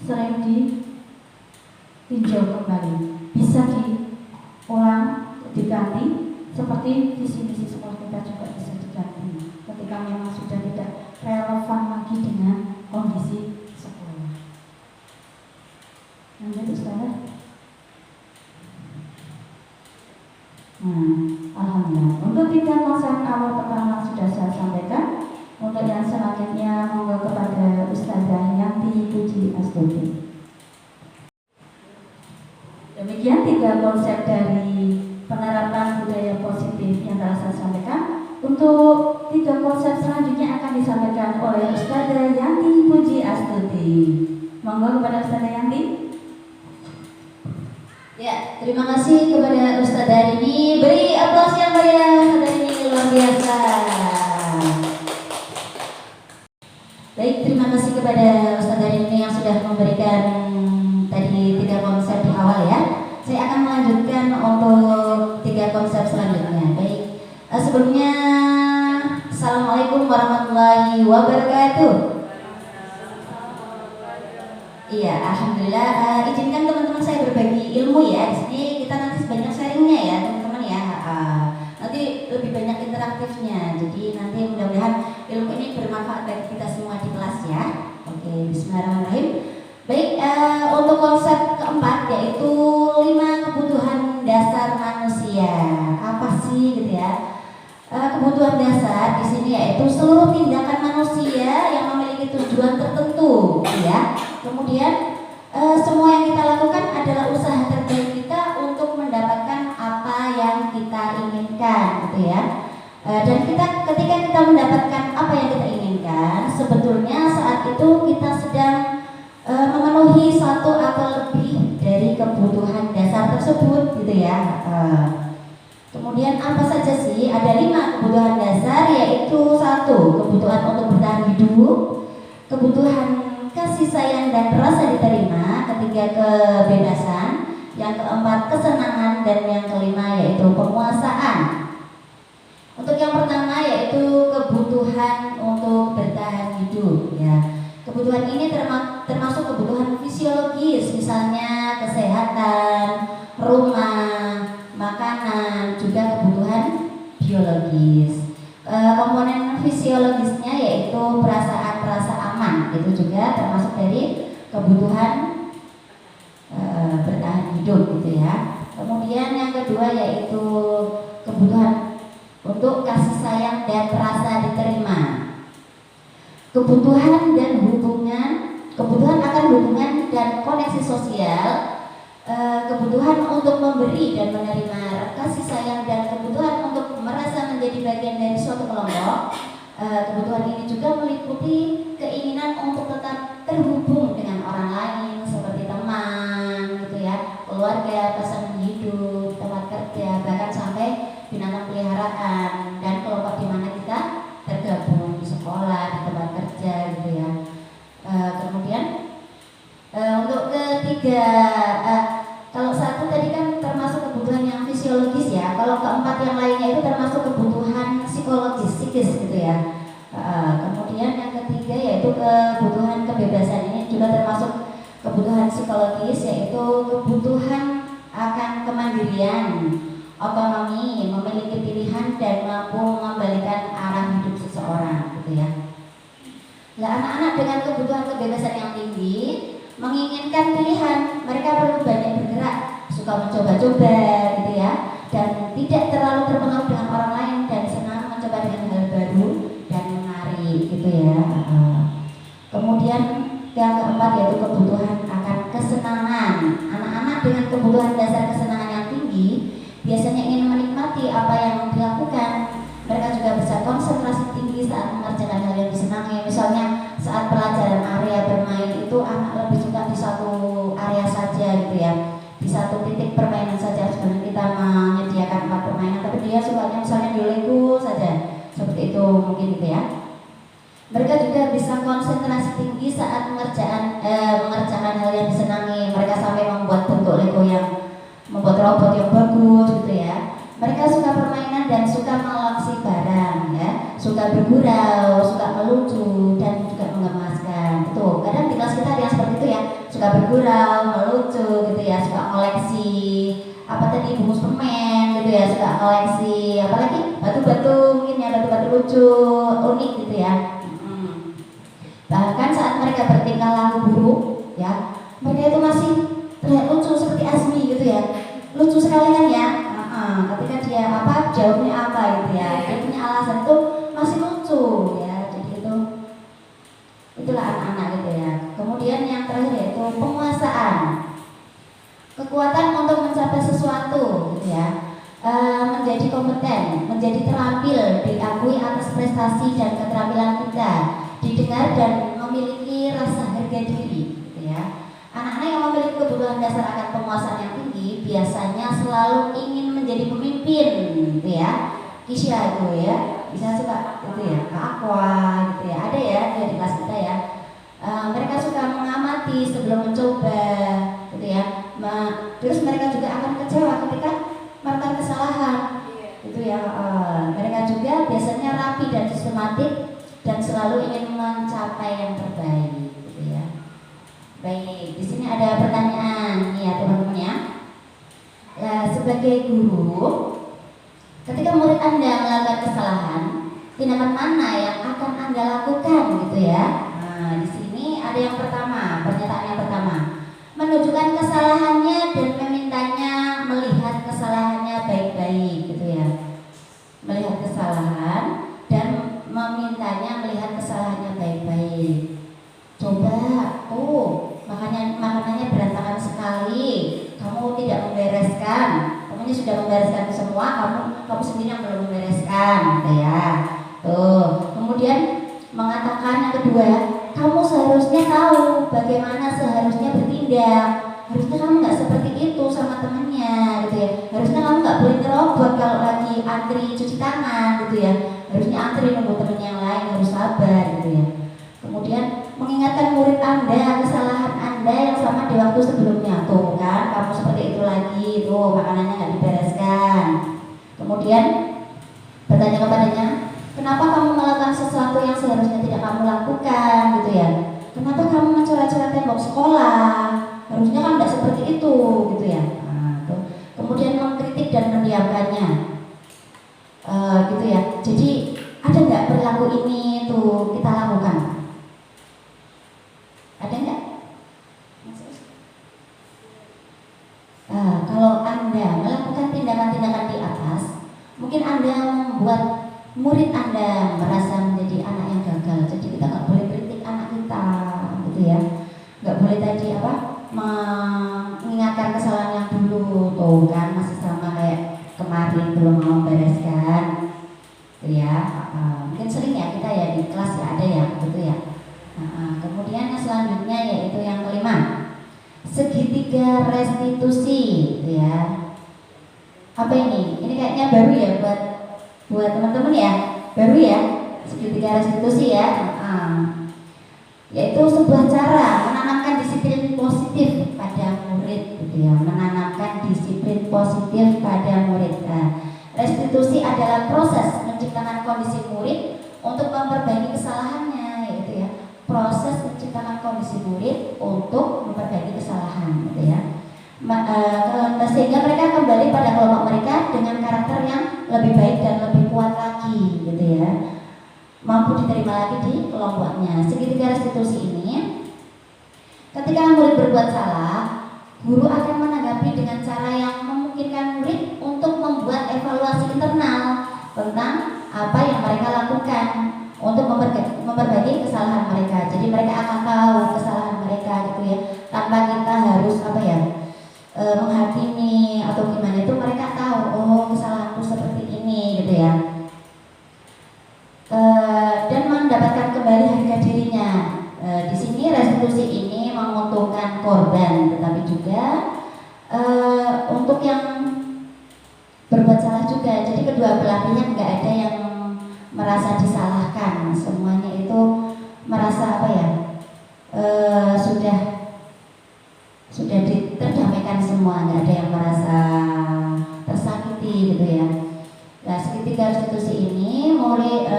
sering ditinjau kembali, bisa diulang, diganti, seperti visi-misi sekolah kita juga bisa diganti ketika memang sudah tidak relevan lagi dengan kondisi sekolah. Lanjut Ustazah. Nah, alhamdulillah. Untuk 3 konsep awal pertama sudah saya sampaikan. Untuk yang selanjutnya monggo kepada Ustazah Yanti Puji Astuti. Demikian 3 konsep dari penerapan budaya positif yang telah saya sampaikan. Untuk 3 konsep selanjutnya akan disampaikan oleh Ustazah Yanti Puji Astuti. Monggo kepada Ustazah Yanti. Ya, terima kasih kepada Ustazah ini. Beri aplaus yang meriah, Ustazah ini luar biasa. Baik, terima kasih kepada Ustazah ini yang sudah memberikan tadi 3 konsep di awal ya. Saya akan melanjutkan untuk 3 konsep selanjutnya. Baik, sebelumnya Assalamualaikum warahmatullahi wabarakatuh. Iya, alhamdulillah. Izinkan teman-teman saya berbagi ilmu ya. Di sini kita nanti banyak sharingnya ya teman-teman ya. Nanti lebih banyak interaktifnya. Jadi nanti mudah-mudahan ilmu ini bermanfaat bagi kita semua di kelas ya. Oke, bismillahirrahmanirrahim. Baik, untuk konsep keempat yaitu 5 kebutuhan dasar manusia. Apa informasi gitu ya. Kebutuhan dasar di sini yaitu seluruh tindakan manusia yang memiliki tujuan tertentu, gitu ya. Kemudian semua yang kita lakukan adalah usaha terbaik kita untuk mendapatkan apa yang kita inginkan, gitu ya. Dan ketika kita mendapatkan apa yang kita inginkan, sebetulnya saat itu kita sedang memenuhi satu atau lebih dari kebutuhan dasar tersebut, gitu ya. Kemudian apa saja sih? Ada 5 kebutuhan dasar, yaitu 1. Kebutuhan untuk bertahan hidup, kebutuhan kasih sayang dan rasa diterima, ketiga kebebasan, yang keempat kesenangan, dan yang kelima yaitu penguasaan. Untuk yang pertama yaitu kebutuhan untuk bertahan hidup, ya. Kebutuhan ini termasuk kebutuhan fisiologis, misalnya kesehatan, rumah, makanan, juga kebutuhan biologis. Komponen fisiologisnya yaitu perasaan rasa aman, itu juga termasuk dari kebutuhan bertahan hidup, gitu ya. Kemudian yang kedua yaitu kebutuhan untuk kasih sayang dan rasa diterima. Kebutuhan akan hubungan dan koneksi sosial, kebutuhan untuk memberi dan menerima kasih sayang, dan kebutuhan untuk merasa menjadi bagian dari suatu kelompok. Kebutuhan ini juga meliputi keinginan untuk tetap terhubung dengan orang lain seperti teman, gitu ya, keluarga, pasangan hidup, tempat kerja, bahkan sampai binatang peliharaan dan kelompok di mana kita tergabung, di sekolah, di tempat kerja, gitu ya. Kemudian untuk ketiga, kalau 1 tadi kan termasuk kebutuhan yang fisiologis ya. Kalau keempat yang lainnya itu termasuk kebutuhan psikologis, psikis, gitu ya. Kemudian yang ketiga yaitu kebutuhan kebebasan, ini juga termasuk kebutuhan psikologis, yaitu kebutuhan akan kemandirian, otonomi, memiliki pilihan, dan mampu mengembalikan arah hidup seseorang, gitu ya. Nah, anak-anak dengan kebutuhan kebebasan yang tinggi menginginkan pilihan, mereka perlu banyak bergerak, suka mencoba-coba, gitu ya, dan tidak terlalu terpengaruh dengan orang lain, dan senang mencoba dengan hal baru dan menarik, gitu ya. Kemudian yang keempat yaitu kebutuhan akan kesenangan. Anak-anak dengan kebutuhan dasar kesenangan yang tinggi biasanya ingin menikmati apa yang dilakukan. Mereka juga bisa konsentrasi tinggi saat mengerjakan hal yang disenangi. Misalnya saat pelajaran area bermain itu anak lebih suka di satu area saja, gitu ya, di satu titik permainan saja. Sebenarnya kita menyediakan 4 permainan, tapi dia sukanya misalnya di Lego saja, seperti itu mungkin, gitu ya. Mereka juga bisa konsentrasi tinggi saat mengerjakan hal yang disenangi. Mereka sampai membuat bentuk Lego membuat robot yang bagus, gitu ya. Mereka suka permainan dan suka mengoleksi barang, ya, suka bergurau, suka melucu, dan juga mengemaskan. Itu kadang di kelas kita ada yang seperti itu ya, suka bergurau, melucu, gitu ya, suka koleksi apa tadi, bungkus permen, gitu ya, suka koleksi apalagi batu-batu, mungkin ya, batu-batu lucu, unik, gitu ya. Bahkan saat mereka bertingkah laku buruk, ya, mereka itu masih terlihat lucu seperti Azmi, gitu ya, lucu sekali kan ya. Ketika dia jawabnya apa, gitu ya, dia punya alasan itu masih lucu, ya. Jadi itulah anak-anak, gitu ya. Kemudian yang terakhir yaitu penguasaan, kekuatan untuk mencapai sesuatu, gitu ya, menjadi kompeten, menjadi terampil, diakui atas prestasi dan keterampilan kita, didengar dan memiliki rasa harga diri, gitu ya. Anak-anak yang memiliki kebutuhan dasar akan penguasaan yang tinggi biasanya selalu ingin menjadi pemimpin, gitu ya. Kisya itu ya, bisa suka, gitu ya, Kak Aqua, gitu ya, ada ya di kelas kita ya. Mereka suka mengamati sebelum mencoba, gitu ya. Terus mereka juga akan kecewa ketika melakukan kesalahan, gitu ya. Mereka juga biasanya rapi dan sistematik dan selalu ingin mencapai yang terbaik, gitu ya. Baik, di sini ada pertanyaan nih ya teman-teman ya. Sebagai guru, ketika murid Anda melakukan kesalahan, tindakan mana yang akan Anda lakukan, gitu ya? Nah, di sini ada yang pertama, pernyataan yang pertama, menunjukkan kesalahannya dan memintanya melihat kesalahannya baik-baik, gitu ya. membereskan semua, kamu sendiri yang belum membereskan, gitu ya. Tuh, kemudian mengatakan yang kedua, kamu seharusnya tahu bagaimana seharusnya bertindak. Harusnya kamu nggak seperti itu sama temennya, gitu ya. Harusnya kamu nggak boleh nyerobot kalau lagi antri cuci tangan, gitu ya. Harusnya antri nunggu temen yang lain, harus sabar, gitu ya. Kemudian mengingatkan murid Anda kesalahan Anda yang sama di waktu sebelumnya. Tuh kan, kamu seperti itu lagi, tuh makanannya nggak dibereskan. Kemudian bertanya kepadanya, kenapa kamu melakukan sesuatu yang seharusnya tidak kamu lakukan, gitu ya. Kenapa kamu mencoret-coret tembok sekolah? Harusnya kan tidak seperti itu, gitu ya. Nah, tuh. Kemudian mengkritik dan mendiamkannya, gitu ya. Jadi ada nggak perilaku ini tuh kita lakukan? Ada nggak? Kalau Anda melakukan tindakan-tindakan di atas, mungkin Anda membuat murid Anda merasa menjadi anak yang gagal. Jadi kita nggak boleh kritik anak kita, gitu ya. Nggak boleh tadi mengingatkan kesalahan yang dulu, tuh kan masih sama kayak kemarin belum mau membereskan, gitu ya. Mungkin sering ya kita ya di kelas ya ada ya, gitu ya. Kemudian yang selanjutnya yaitu yang kelima, segitiga restitusi, gitu ya. Apa ini? Ini kayaknya baru ya buat teman-teman ya, baru ya, segitiga restitusi ya. Yaitu sebuah cara menanamkan disiplin positif pada murid, gitu ya. Menanamkan disiplin positif pada murid. Restitusi adalah proses menciptakan kondisi murid untuk memperbaiki kesalahannya, gitu ya. Proses menciptakan kondisi murid untuk memperbaiki kesalahan, gitu ya. Sehingga mereka kembali pada kelompok mereka dengan karakter yang lebih baik dan lebih kuat lagi, gitu ya. Mampu diterima lagi di kelompoknya. Segitiga restitusi ini, ketika murid berbuat salah, guru akan menanggapi dengan cara yang memungkinkan murid untuk membuat evaluasi internal tentang apa yang mereka lakukan untuk memperbaiki kesalahan mereka. Jadi mereka akan tahu kesalahan mereka, gitu ya, tanpa kita harus menghakimi atau gimana. Itu mereka tahu, oh kesalahanku seperti ini, gitu ya. Dan mendapatkan kembali harga dirinya. Di sini restitusi ini menguntungkan korban, tetapi juga untuk yang berbuat salah juga. Jadi kedua belah pihak nggak ada yang merasa disalahkan. Semuanya itu merasa sudah terdamaikan semua, nggak ada yang merasa tersakiti, gitu ya. Nah, segitiga restitusi ini murid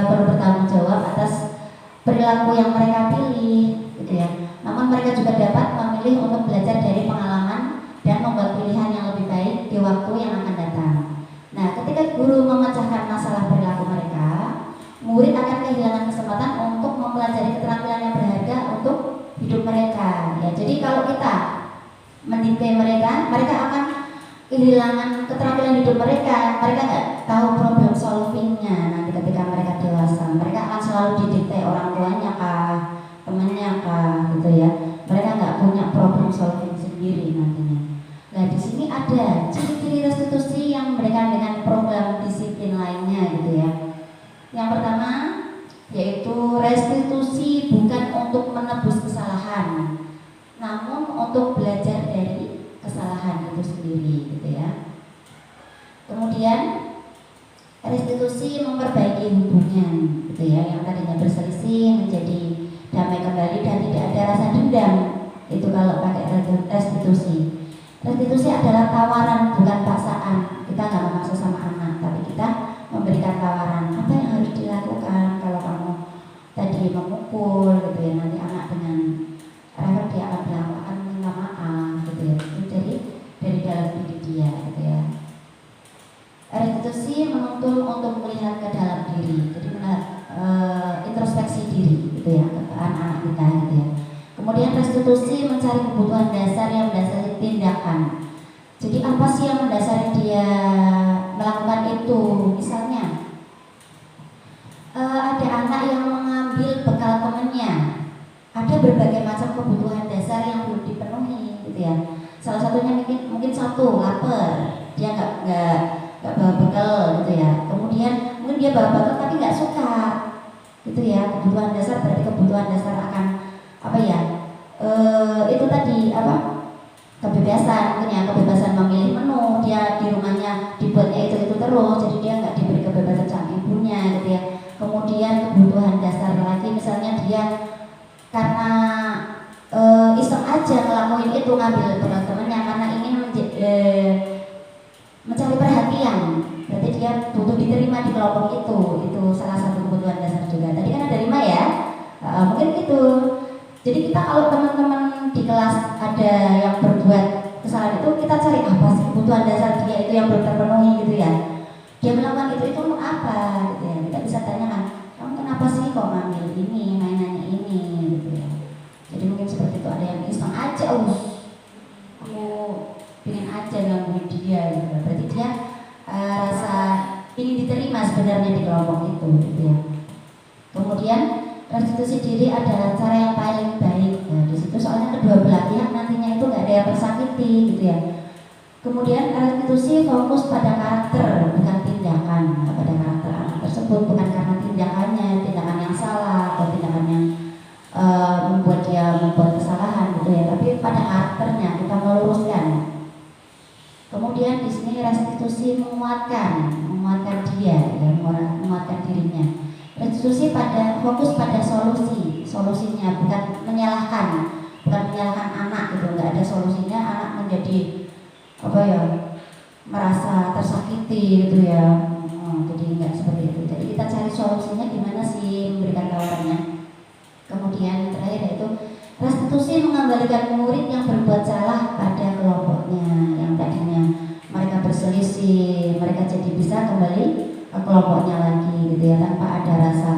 perlu bertanggung jawab atas perilaku yang mereka pilih, gitu ya. Namun mereka juga dapat memilih untuk belajar dari pengalaman dan membuat pilihan yang lebih baik di waktu yang akan datang. Nah, ketika guru memecahkan masalah perilaku mereka, murid akan kehilangan kesempatan untuk mempelajari keterampilan yang berharga untuk hidup mereka. Ya, jadi kalau kita mendikte mereka akan kehilangan keterampilan hidup mereka. Mereka nggak tahu problem solvingnya nanti ketika mereka dewasa. Mereka akan selalu didikte orang tuanya kah, temannya kah, gitu ya. Mereka nggak punya problem solving sendiri nantinya. Nah, di sini ada ciri-ciri restitusi yang memberikan dengan program disiplin lainnya, gitu ya. Yang pertama yaitu restitusi bukan untuk menebus kesalahan, namun untuk belajar dari kesalahan itu sendiri, gitu ya. Kemudian restitusi memperbaiki hubungan, gitu ya, yang tadinya berselisih menjadi damai kembali dan tidak ada rasa dendam. Itu kalau pakai restitusi. Restitusi adalah tawaran, bukan paksaan. Kita nggak memaksa sama anak, tapi kita memberikan tawaran. Apa yang harus dilakukan kalau kamu tadi memukul, gitu ya, nanti anak dengan refleks dia akan bilang akan minta maaf, gitu ya. Jadi dari dalam diri dia, gitu ya. Restitusi menuntun untuk melihat ke dalam diri, jadi introspeksi diri, gitu ya, ke anak-anak kita, gitu ya. Kemudian restitusi mencari kebutuhan dasar yang mendasari tindakan. Jadi apa sih yang mendasari dia melakukan itu? Misalnya ada anak yang mengambil bekal temannya. Ada berbagai macam kebutuhan dasar yang belum dipenuhi, gitu ya. Salah satunya mungkin satu, lapar. dia nggak bawa bekal gitu ya. Kemudian mungkin dia bawa bekal tapi nggak suka gitu ya. Kebutuhan dasar berarti kebutuhan dasar akan apa ya, itu tadi apa, kebebasan mungkin ya, kebebasan memilih menu. Dia di rumahnya dibuatnya itu terus, jadi dia nggak diberi kebebasan sama ibunya gitu ya. Kemudian kebutuhan dasar lagi, misalnya dia karena iseng aja ngelakuin itu, ngambil berat temannya karena ingin mencari perhatian, berarti dia butuh diterima di kelompok itu salah satu kebutuhan dasar juga. Tadi kan ada 5 ya, mungkin itu. Jadi kita kalau teman-teman di kelas ada yang berbuat kesalahan itu, kita cari apa sih kebutuhan dasar dia itu yang belum terpenuhi gitu ya. Dia melakukan itu untuk apa gitu ya. Kita bisa tanyakan, kamu kenapa sih kok ngambil ini, mainannya ini gitu ya. Jadi mungkin seperti itu, ada yang iseng aja, aku pengen aja gangguin dia gitu. Berarti dia rasa ingin diterima sebenarnya di kelompok itu gitu ya. Kemudian restitusi diri adalah cara yang paling baik. Nah, di situ soalnya kedua belah pihak nantinya itu nggak ada yang tersakiti gitu ya. Kemudian restitusi fokus pada karakter bukan tindakan. Nah, pada karakter anak tersebut, bukan karena tindakannya, tindakan yang salah atau tindakan yang membuat dia membuat kesalahan gitu ya, tapi pada karakternya kita meluruskan. Kemudian di sini restitusi menguatkan dia ya, menguatkan dirinya. Restitusi fokus pada solusinya, bukan menyalahkan anak gitu. Nggak ada solusinya, anak menjadi apa ya, merasa tersakiti gitu ya. Jadi nggak seperti itu. Jadi kita cari solusinya gimana sih, memberikan tawarannya. Kemudian terakhir yaitu restitusi mengembalikan murid yang berbuat salah pada kelompoknya, yang tadinya mereka berselisih, mereka jadi bisa kembali ke kelompoknya lagi gitu ya, tanpa ada rasa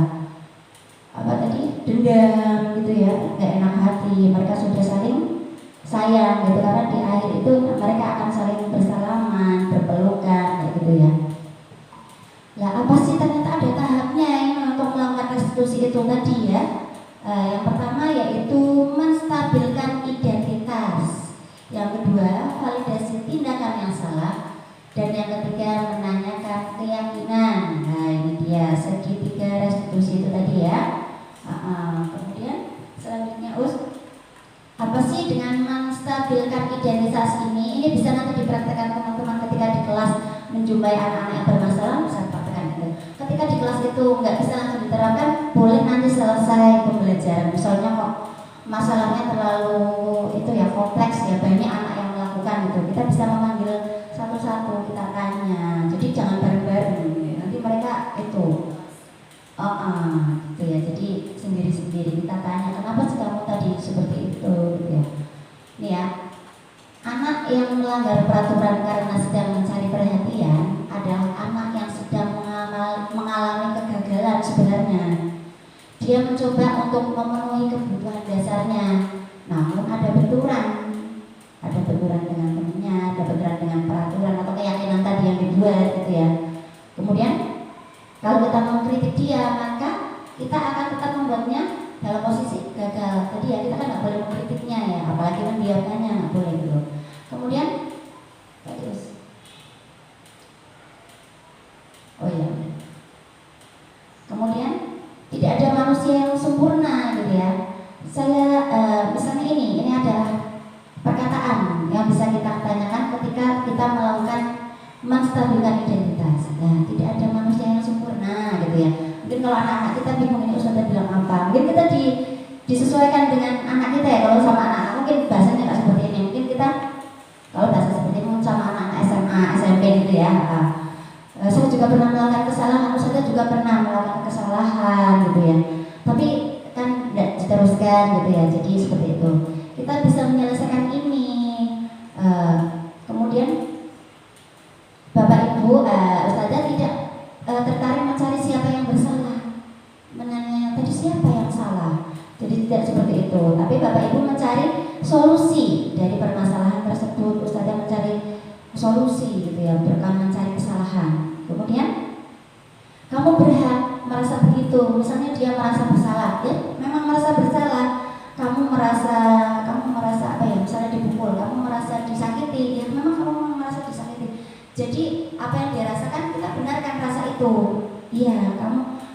apa tadi, dendam gitu ya, nggak enak hati. Mereka sudah saling sayang gitu, karena di akhir itu mereka akan saling bersalaman, berpelukan kayak gitu ya. Lah apa sih, ternyata ada tahapnya ini untuk melakukan restitusi itu tadi ya. Yang pertama yaitu menstabilkan identitas, yang kedua validasi tindakan yang salah, dan yang ketiga menanyakan keyakinan. Nah ini dia segitiga restitusi itu tadi ya. Kemudian selanjutnya apa sih dengan menstabilkan identitas ini? Ini bisa nanti dipraktekkan teman-teman ketika di kelas menjumpai anak-anak yang bermasalah, bisa praktekkan itu. Ketika di kelas itu nggak bisa langsung diterapkan, boleh nanti selesai pembelajaran. Misalnya kok masalahnya terlalu itu ya, kompleks ya, banyak anak yang melakukan itu, kita bisa memanggil satu-satu, kita tanya. Jadi jangan bareng-bareng, nanti mereka itu gitu ya. Jadi sendiri-sendiri kita tanya, kenapa sih kamu tadi seperti itu gitu ya. Ini ya, anak yang melanggar peraturan karena sedang mencari perhatian adalah anak yang sedang mengalami kegagalan sebenarnya. Dia mencoba untuk memenuhi kebutuhan dasarnya, namun ada benturan dengan temannya, ada benturan dengan peraturan atau keyakinan tadi yang dibuat gitu ya. Kemudian kalau kita mengkritik dia, maka kita akan tetap membuatnya dalam posisi gagal. Tadi ya, kita kan nggak boleh mengkritiknya ya, apalagi mendiamkannya nggak boleh gitu. Kemudian terus, kemudian tidak ada manusia yang sempurna gitu ya. Saya misalnya ini adalah perkataan yang bisa kita tanyakan ketika kita melakukan menstabilkan identitas. Nah, tidak ada manusia yang sempurna gitu ya. Mungkin kalau anak-anak kita bingung ini Ustazah bilang apa, mungkin kita disesuaikan dengan anak kita ya. Kalau sama anak-anak mungkin bahasanya nggak seperti ini. Mungkin kita kalau bahasa seperti ini sama anak-anak SMA, SMP gitu ya. Saya juga pernah melakukan kesalahan, Ustazah juga pernah melakukan kesalahan gitu ya. Tapi kan tidak diteruskan gitu ya. Jadi seperti itu. Kita bisa menyelesaikan ini. Kemudian Bapak Ibu, Ustazah tidak tertarik mencari siapa yang bersalah, menanya tadi siapa yang salah. Jadi tidak seperti itu. Tapi Bapak Ibu mencari solusi dari permasalahan tersebut. Ustazah mencari solusi gitu ya, bukan mencari kesalahan. Kemudian kamu berhak merasa begitu. Misalnya dia merasa bersalah, ya memang merasa bersalah. Kamu merasa apa ya? Misalnya dipukul, kamu merasa disakiti, ya memang kamu merasa disakiti. Jadi apa yang dia rasakan kita benarkan rasa itu. Iya,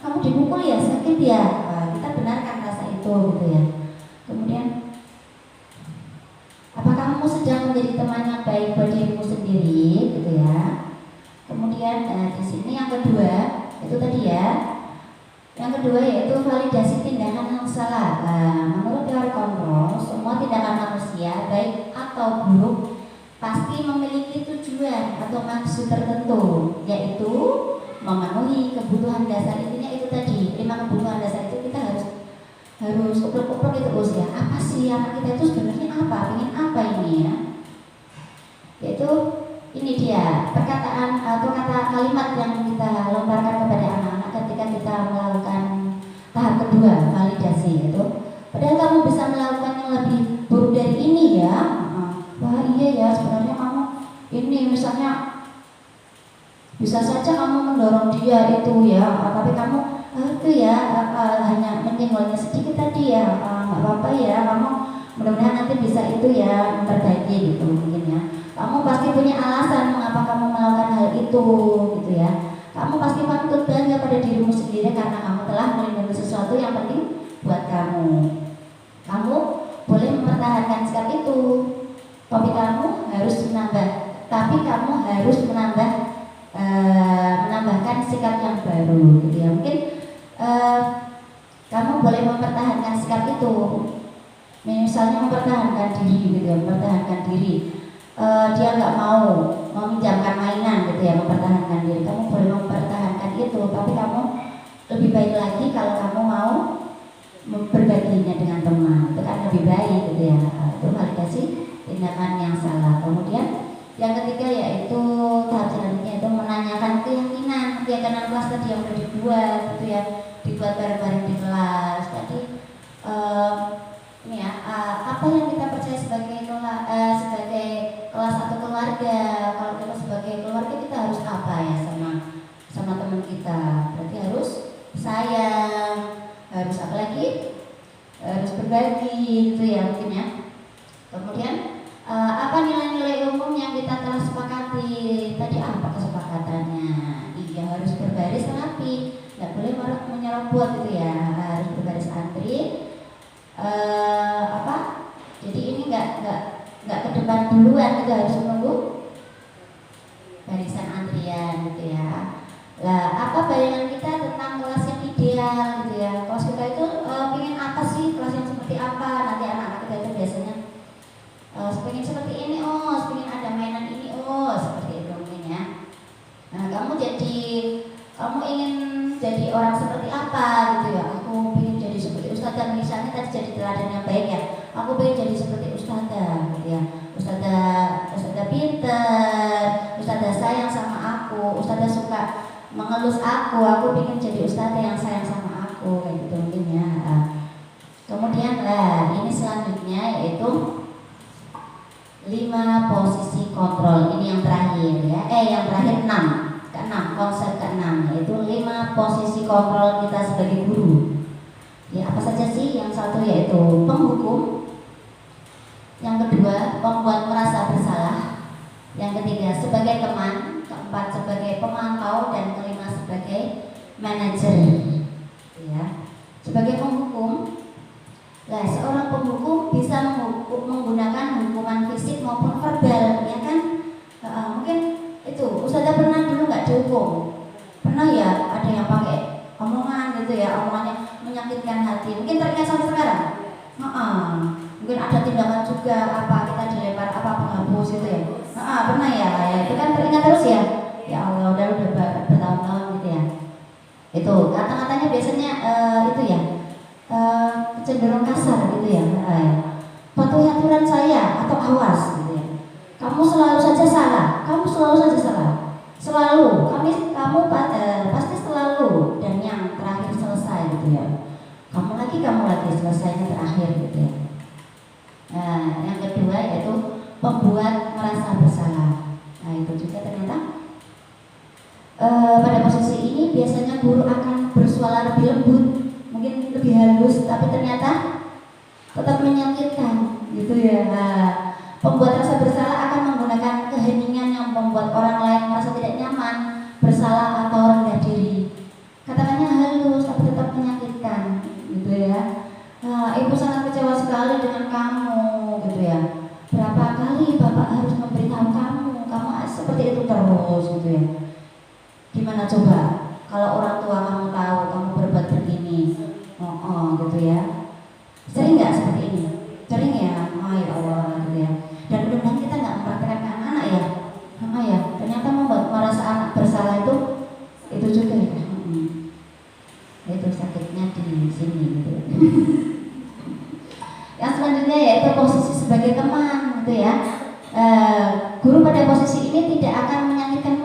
kamu dipukul ya, sakit ya. Nah, kita benarkan rasa itu gitu ya. Kemudian apakah kamu sedang menjadi teman yang baik buat dirimu sendiri gitu ya. Kemudian di sini yang kedua itu tadi ya. Yang kedua yaitu validasi tindakan yang salah. Menurut teori kontrol, semua tindakan manusia baik atau buruk pasti memiliki tujuan atau maksud tertentu, yaitu memenuhi kebutuhan dasar. Intinya itu tadi, 5 kebutuhan dasar itu kita harus upruk-upruk itu usia. Apa sih anak kita itu sebenarnya apa? Ingin apa ini ya? Yaitu ini dia perkataan atau kata kalimat yang kita lontarkan kepada anak-anak ketika kita melakukan tahap kedua validasi itu. Padahal kamu bisa melakukan yang lebih buruk dari ini ya. Wah iya ya, sebenarnya kamu ini misalnya bisa saja kamu mendorong dia itu ya, tapi kamu itu ya hanya menyinggolnya sedikit tadi ya, nggak apa-apa ya, kamu mudah-mudahan nanti bisa itu ya memperbaiki gitu mungkin ya. Kamu pasti punya alasan mengapa kamu melakukan hal itu gitu ya. Kamu pasti patut bangga pada dirimu sendiri karena kamu telah melindungi sesuatu yang penting buat kamu. Kamu boleh mempertahankan sikap itu. Tapi kamu harus menambah, menambahkan sikap yang baru, gitu ya. Mungkin kamu boleh mempertahankan sikap itu, misalnya mempertahankan diri, gitu ya, mempertahankan diri. Dia nggak mau meminjamkan mainan, gitu ya, mempertahankan diri. Kamu boleh mempertahankan itu, tapi kamu lebih baik lagi kalau kamu mau berbaginya dengan teman, itu kan lebih baik, gitu ya. Itu validasi tindakan yang salah. Kemudian yang ketiga yaitu tahap selanjutnya itu menanyakan keyakinan kelas tadi yang sudah dibuat bareng-bareng di kelas tadi. Ini ya, apa yang kita percaya sebagai kelas atau keluarga. Kalau kita sebagai keluarga kita harus apa ya sama teman kita. Berarti harus sayang, harus apa lagi? Harus berbagi gitu ya mungkin ya. Kemudian apa nilai-nilai umum yang kita telah sepakati tadi, apa kesepakatannya? Iya, harus berbaris rapi, nggak boleh menyerobot gitu ya, harus berbaris antri. Jadi ini nggak ke depan duluan, kita harus menunggu barisan antrian gitu ya. Lah, apa bayangan kita tentang kelas yang ideal gitu ya? Kelas kita itu pengen apa sih? Kelas yang seperti apa? Nanti anak-anak kita itu biasanya pengen seperti ini, pengen ada mainan ini, seperti itu mungkin ya. Nah, kamu ingin jadi orang seperti apa gitu ya? Aku ingin jadi seperti ustadzah misalnya, tadi jadi teladan yang baik ya. Aku ingin jadi seperti ustadzah gitu ya. Ustadzah pinter, ustadzah sayang sama aku, ustadzah suka mengelus aku ingin jadi ustadzah yang sayang sama aku, kayak gitu mungkin ya. Kemudian ini selanjutnya yaitu 5 posisi kontrol. Ini yang terakhir ya. Yang terakhir 6. Konsep ke-6 yaitu 5 posisi kontrol kita sebagai guru. Ya, apa saja sih? Yang satu yaitu penghukum. Yang kedua, membuat merasa bersalah. Yang ketiga, sebagai teman. Keempat, sebagai pemantau, dan kelima sebagai manajer. Ya. Sebagai penghukum, seorang penghukum bisa menggunakan hukuman fisik maupun verbal, ya kan? Mungkin itu, Ustazah pernah dulu nggak dihukum? Pernah ya, ada yang pakai omongan gitu ya, omongannya menyakitkan hati. Mungkin teringat sampai sekarang? Mungkin ada tindakan juga, kita dilempar penghapus gitu ya. Pernah ya, itu kan teringat terus ya. Ya Allah, udah bertahun-tahun gitu ya. Itu kata-katanya biasanya itu ya. Cenderung kasar gitu ya. Patuhi aturan saya atau awas gitu ya. Kamu selalu saja salah. Selalu. Kamu pasti selalu, dan yang terakhir selesai gitu ya. Kamu lagi selesainya terakhir gitu ya. Yang kedua yaitu pembuat merasa bersalah. Itu juga ternyata pada posisi ini biasanya guru akan bersuara lebih lembut, mungkin lebih halus, tapi ternyata tetap menyakitkan gitu ya. Pembuat rasa bersalah akan menggunakan keheningan yang membuat orang lain merasa sekali dengan kamu gitu ya. Berapa kali Bapak harus memberitahu kamu seperti itu terus gitu ya. Gimana coba kalau orang tua kamu tahu kamu berbuat begini, gitu ya. Sering nggak seperti ini? Sering ya, ya Allah gitu ya. Dan mudah-mudahan kita nggak mempraktekkan anak ya, ya. Ternyata merasa anak bersalah itu juga ya. Itu sakitnya di sini gitu. Yang selanjutnya yaitu posisi sebagai teman gitu ya. Guru pada posisi ini tidak akan menyakitkan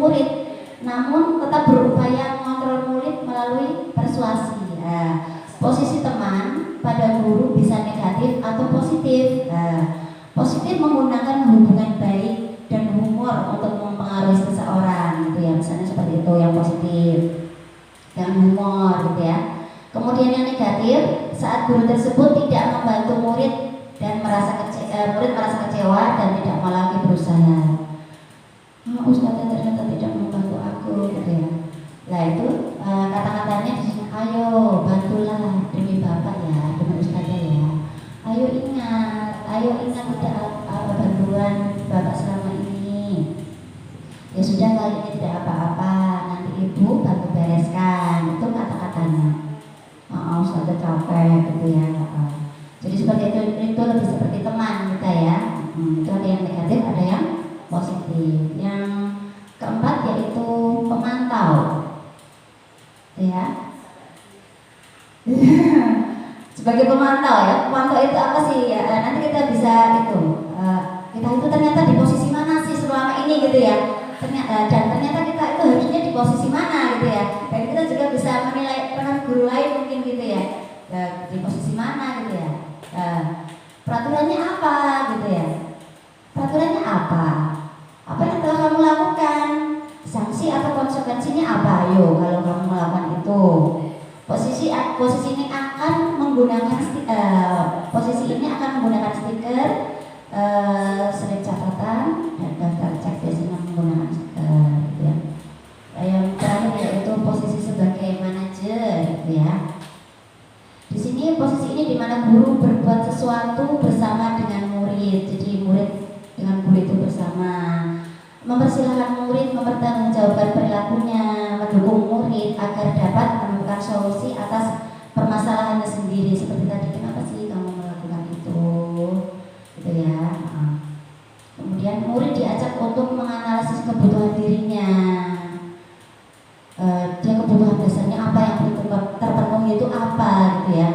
murid, namun tetap berupaya mengontrol murid melalui persuasi. Posisi teman pada guru bisa negatif atau positif. Positif menggunakan hubungan baik dan humor untuk mempengaruhi seseorang gitu ya. Misalnya seperti itu yang positif, dengan humor gitu ya. Kemudian yang negatif, saat guru tersebut tidak membantu murid dan murid merasa kecewa dan tidak mau lagi berusaha. Ustazah ternyata tidak membantu aku gitu ya. Nah itu kata-katanya di sini, ayo bantulah demi Bapak ya, demi Ustazah ya. Ayo ingat tidak apa bantuan Bapak selama ini. Ya sudah, kali ini tidak apa-apa, nanti Ibu bantu bereskan. Itu kata-katanya. Ustazah capek gitu ya. Jadi seperti itu lebih seperti teman kita ya. Itu ada yang negatif, ada yang positif. Yang keempat yaitu pemantau. Ya. Sebagai pemantau ya. Pemantau itu apa sih ya? Nanti kita bisa kita itu ternyata di posisi mana sih selama ini gitu ya. Ternyata kita itu harusnya di posisi mana gitu ya. Dan kita juga bisa menilai rekan guru lain mungkin gitu ya. Di posisi mana gitu ya. Peraturannya apa gitu ya. Peraturannya apa? Apa yang telah kamu lakukan? Sanksi atau konsekuensinya apa? Ayo kalau kamu melakukan itu. Posisi ini akan menggunakan stiker, slide catatan dan daftar cek biasanya menggunakan stiker gitu ya. Yang terakhir yaitu posisi sebagai manajer gitu ya. Di sini posisi ini di mana guru berbuat sesuatu bersama dengan murid. Jadi murid dengan guru itu bersama. Mempersilahkan murid mempertanggungjawabkan perilakunya, mendukung murid agar dapat menemukan solusi atas permasalahannya sendiri. Seperti tadi, kenapa sih kamu melakukan itu? Gitu ya. Kemudian murid diajak untuk menganalisis kebutuhan dirinya. Dia kebutuhan dasarnya apa, yang terpenuhi itu apa gitu ya.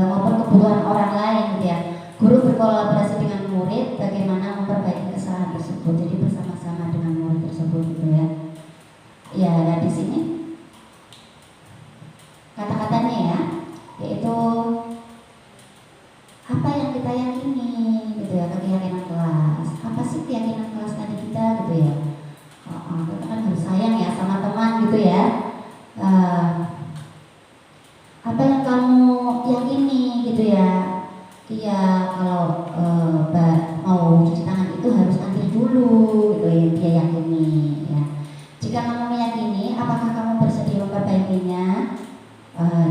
Maupun kebutuhan orang lain gitu ya. Guru berkolaborasi dengan murid bagaimana memperbaiki kesalahan tersebut. Jadi bersama-sama dengan murid tersebut gitu ya. Ya, nah di sini kata-katanya ya, yaitu apa yang kita yakini gitu ya, keyakinan kelas. Apa sih keyakinan kelas tadi kita gitu ya. Kita kan harus sayang ya sama teman gitu ya. Apa yang kamu yakini gitu ya. Iya, kalau mau cuci tangan itu harus antri dulu gitu ya, dia yakini ya. Jika kamu meyakini, apakah kamu bersedia memperbaikinya?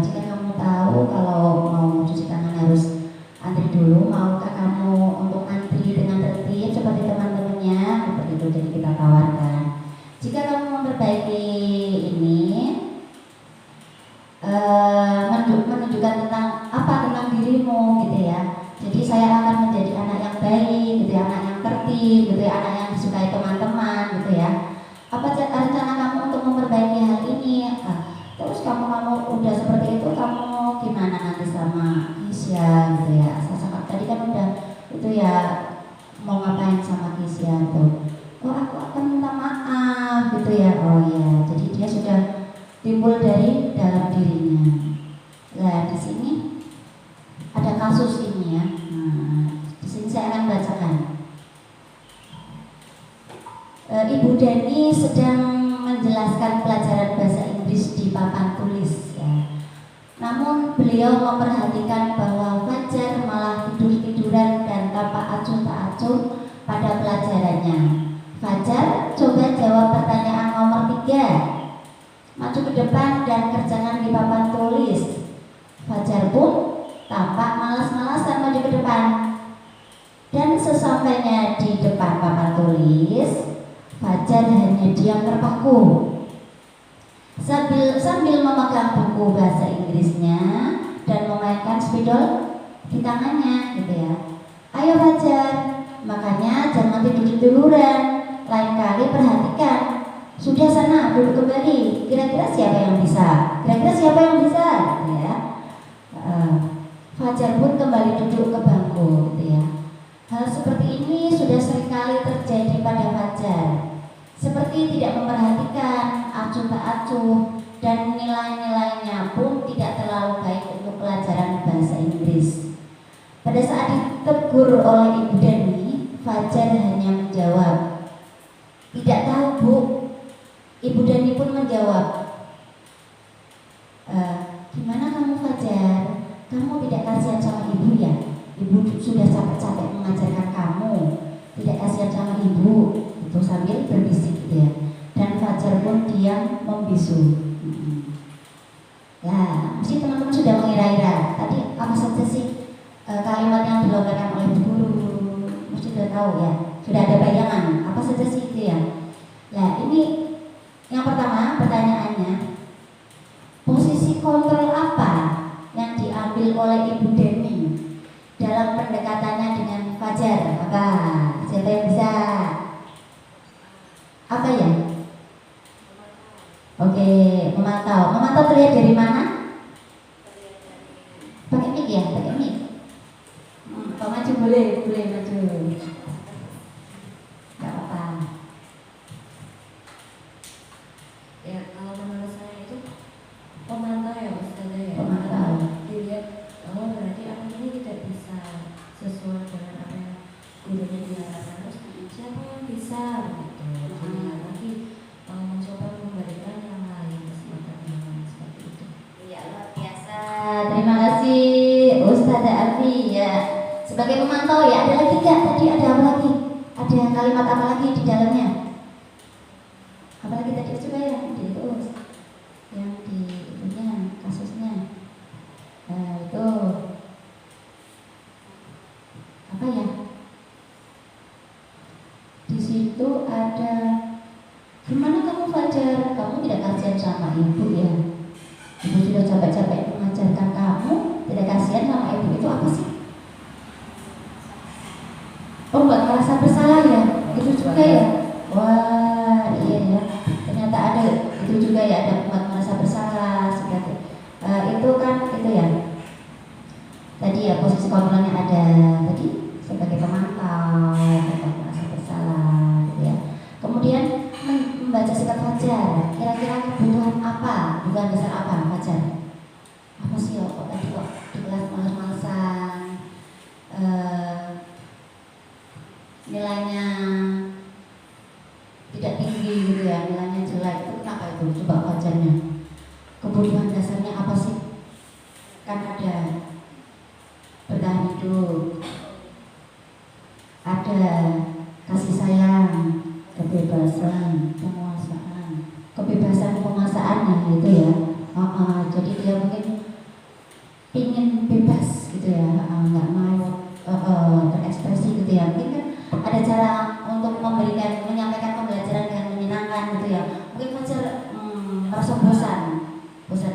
Jika kamu tahu kalau mau cuci tangan harus antri dulu, maukah kamu untuk antri dengan tertib seperti teman-temannya? Seperti itu, jadi kita tawarkan. Jika kamu memperbaiki ini, menunjukkan tentang dirimu gitu ya. Jadi saya akan menjadi anak yang baik gitu ya, anak yang tertib gitu ya, anak yang disukai teman-teman gitu ya. Apa rencana kamu untuk memperbaiki hal ini? Terus kamu udah seperti itu, kamu gimana nanti sama Kisya gitu ya. Saya tadi kan udah itu ya, mau ngapain sama Kisya tuh. Aku akan minta maaf gitu ya. Oh ya, jadi dia sudah timbul dari dalam dirinya. Nah, di sini ada kasus ini ya. Di sini saya akan bacakan. Ibu Dani sedang menjelaskan pelajaran bahasa Inggris di papan tulis ya. Namun beliau memperhatikan bahwa Fajar malah tidur-tiduran dan tanpa acuh tak acuh pada pelajarannya. Fajar, coba jawab pertanyaan nomor 3. Maju ke depan dan kerjakan di papan tulis. Fajar pun sesampainya di depan papan tulis, Fajar hanya diam terpaku sambil memegang buku bahasa Inggrisnya dan memainkan spidol di tangannya gitu ya. Ayo Fajar, makanya jangan tidur tiduran, lain kali perhatikan. Sudah sana duduk kembali. Kira-kira siapa yang bisa? Gitu ya. Fajar pun kembali duduk ke bangku gitu ya. Hal seperti ini sudah seringkali terjadi pada Fajar. Seperti tidak memperhatikan acuh tak acuh dan nilai-nilainya pun tidak terlalu baik untuk pelajaran bahasa Inggris. Pada saat ditegur oleh Ibu Dani, Fajar hanya menjawab, "Tidak tahu Bu." Ibu Dani pun menjawab, "Gimana kamu Fajar? Kamu tidak kasihan sama ibu ya? Ibu sudah capek-capek mengajarkan kamu. Tidak kasihan sama ibu?" Itu sambil berbisik gitu ya. Dan Fajar pun diam membisu. Nah, mesti teman-teman sudah mengira-ira tadi apa saja sih kalimat yang dilontarkan oleh guru. Mesti sudah tahu ya. Sudah ada bayangan apa saja sih itu ya. Nah, ini yang pertama pertanyaannya, posisi kontrol apa yang diambil oleh Ibu Deni dalam pendekatannya dengan Fajar? Apa? Siapa yang bisa? Apa ya? Oke, memantau. Memantau terlihat dari mana? Pakai mic ya? Pakai mic. Kalau maju boleh maju. Gak apa-apa. Ya, kalau menurut saya itu pemantau ya Ustazah ya. Pemantau. Dilihat, oh berarti anak ini tidak bisa sesuai dengan apa yang gurunya diharapkan. Terus siapa yang bisa gitu. Dilihat lagi mencoba memberikan yang lain kesempatan seperti itu. Ya, luar biasa. Terima kasih Ustazah Alfi ya. Sebagai pemantau ya, ada lagi nggak? Tadi ada apa lagi? Ada kalimat apa lagi di dalamnya? Apa lagi tadi coba ya? Yang di itunya kasusnya. Nah, itu apa ya? Di situ ada, gimana kamu Fajar? Kamu tidak kasihan sama ibu ya? Ibu sudah capek-capek mengajarkan kamu, tidak kasihan sama ibu, itu apa sih? Oh, nggak merasa bersalah ya? Itu juga ya? Wah, iya ya. Ternyata ada itu juga ya, ada nggak merasa bersalah seperti itu kan itu ya. Tadi ya posisi kontrolnya ada tadi sebagai pemantau, tidak merasa bersalah, gitu ya. Kemudian membaca sikap Fajar, kira-kira kebutuhan apa, kebutuhan dasar apa Fajar? Apa sih kok tadi kok di kelas males-malesan, nilainya tidak tinggi gitu ya, nilainya jelek, itu kenapa itu? Coba Fajarnya. Kebutuhan dasarnya apa sih? Kan ada bertahan hidup, ada kasih sayang, kebebasan, penguasaan gitu ya. Jadi dia mungkin ingin bebas gitu ya, nggak mau berekspresi gitu ya. Mungkin kan ada cara untuk menyampaikan pembelajaran dengan menyenangkan gitu ya. Mungkin Fajar merasa bosan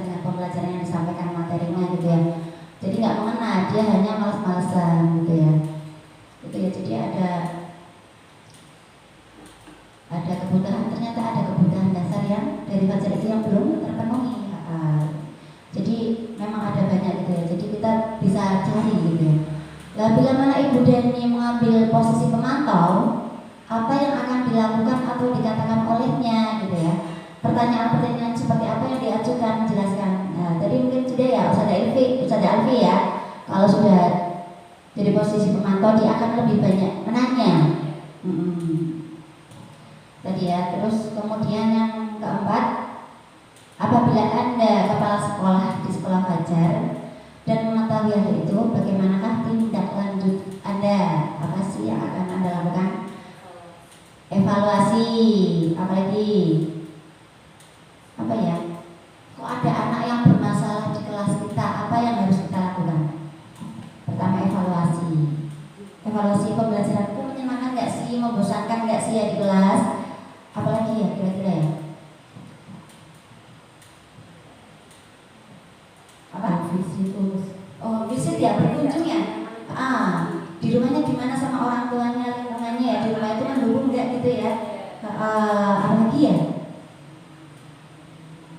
dengan pembelajaran yang disampaikan materinya gitu ya. Jadi nggak mengena, dia hanya malas-malasan gitu ya. Jadi ada kebutuhan, ternyata ada kebutuhan dasar yang dari Fajar itu yang belum terpenuhi. Jadi memang ada banyak gitu ya. Jadi kita bisa cari gitu ya. Nah, bila mana Ibu Dani mengambil posisi pemantau, apa yang akan dilakukan atau dikatakan olehnya gitu ya. Pertanyaan-pertanyaan seperti apa yang diajukan, jelaskan. Nah, tadi mungkin sudah ya Ustazah Alfi ya. Kalau sudah jadi posisi pemantau, dia akan lebih banyak menanya. Tadi ya, terus kemudian yang keempat, apabila Anda kepala sekolah di sekolah Fajar dan mengetahui hal itu, bagaimanakah tindak lanjut Anda? Apa sih yang akan Anda lakukan? Evaluasi, apalagi apa ya? Kok ada anak yang bermasalah di kelas kita? Apa yang harus kita lakukan? Pertama, evaluasi pembelajaran itu visit oh visit ya, berkunjung ya. Di rumahnya gimana sama orang tuanya, lingkungannya ya, di rumah itu mendukung nggak gitu ya. Apa lagi ya?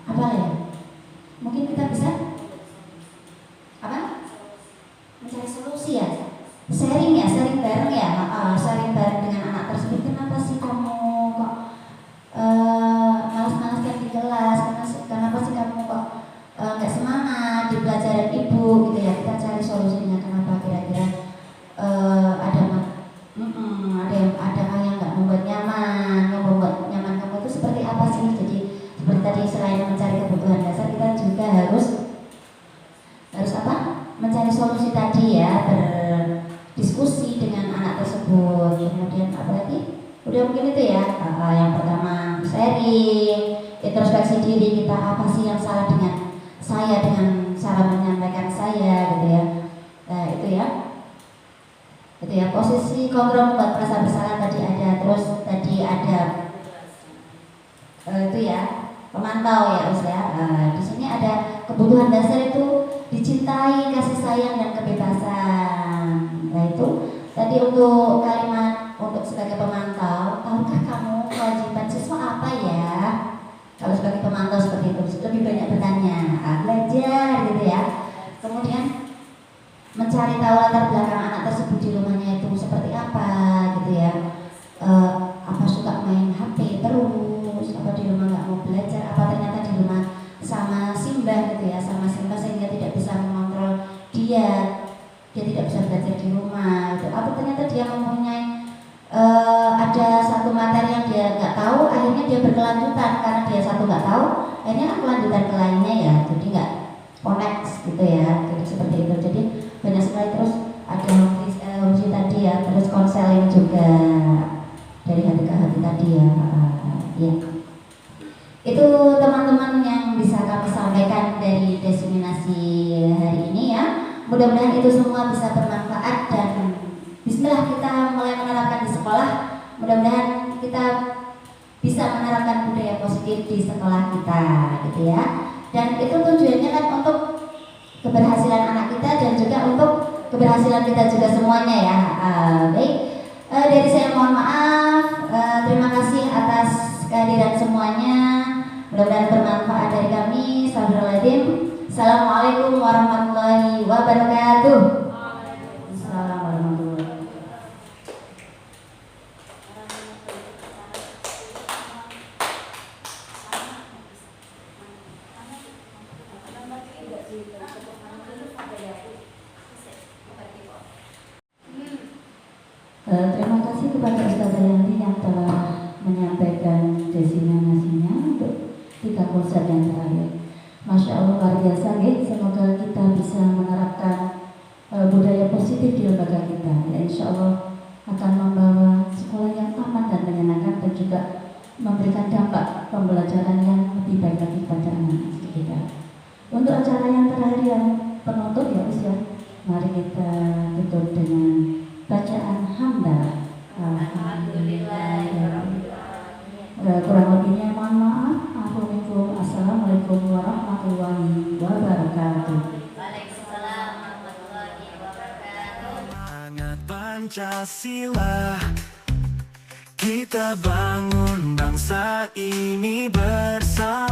Apa ya? Mungkin kita bisa apa? Mencari solusi ya, sharing ya, sharing bareng ya, sharing bareng dengan anak tersebut. Kenapa sih kamu kok malas-malas di kelas? Kenapa sih kamu kok nggak semangat di pelajaran ibu gitu ya? Kita cari solusinya. Kenapa kira-kira ada hal yang nggak membuat nyaman kamu itu seperti apa sih? Jadi seperti tadi, selain mencari kebutuhan dasar, kita juga harus apa? Mencari solusi tadi ya, berdiskusi dengan anak tersebut. Kemudian apa lagi? Udah mungkin itu ya. Yang pertama sharing, introspeksi diri kita, apa sih yang salah dengan saya, dengan cara menyampaikan saya gitu ya. Itu ya, posisi kontrol membuat merasa bersalah tadi ada. Terus tadi ada itu ya, pemantau ya Ustaz. Di sini ada kebutuhan dasar itu dicintai, kasih sayang dan kebebasan. Nah itu tadi untuk kalimat untuk sebagai pemantau, tahukah kamu kewajiban siswa apa ya? Kalau sebagai pemantau seperti itu lebih banyak bertanya, belajar gitu ya. Kemudian mencari tahu latar belakang anak tersebut di rumahnya itu seperti apa gitu ya. Apa suka main HP terus, apa di rumah nggak mau belajar, apa ternyata di rumah sama simbah gitu ya, sama simbah sehingga tidak bisa mengontrol dia tidak bisa belajar di rumah gitu. Atau ternyata dia mempunyai ada satu materi yang dia nggak tahu, akhirnya dia berkelanjutan karena dia satu nggak tahu, akhirnya kelanjutan ke lainnya ya, jadi nggak connect gitu ya. Jadi seperti itu. Jadi banyak sekali. Terus ada uji tadi ya, terus konseling juga dari hati ke hati tadi ya. Ya. Itu teman-teman yang bisa kami sampaikan dari diseminasi hari ini ya. Mudah-mudahan itu semua bisa bermanfaat dan bismillah kita mulai menerapkan di sekolah. Mudah-mudahan kita bisa menerapkan budaya positif di sekolah kita gitu ya. Dan itu tujuannya kan untuk keberhasilan anak kita dan juga untuk keberhasilan kita juga semuanya ya. Baik, dari saya mohon maaf. Terima kasih atas kehadiran semuanya. Mudah-mudahan bermanfaat dari kami. Astagfirullahaladzim. Assalamualaikum warahmatullahi wabarakatuh. Assalamualaikum warahmatullahi wabarakatuh. Terima kasih kepada Ustazah Yanti yang telah menyampaikan diseminasinya untuk 3 kursus yang terakhir. Masya Allah, luar biasa ya. Semoga kita bisa menerapkan budaya positif di lembaga kita ya, insya Allah akan membawa sekolah yang aman dan menyenangkan dan juga memberikan dampak pembelajaran yang lebih baik lagi pada anak kita. Untuk acara yang terakhir yang penutup ya Ustaz, mari kita tutup dengan bacaan hamdalah. Kurang lebihnya mohon maaf. Assalamualaikum warahmatullahi wabarakatuh. Waalaikumsalam warahmatullahi wabarakatuh. Semangat Pancasila, kita bangun bangsa ini bersama.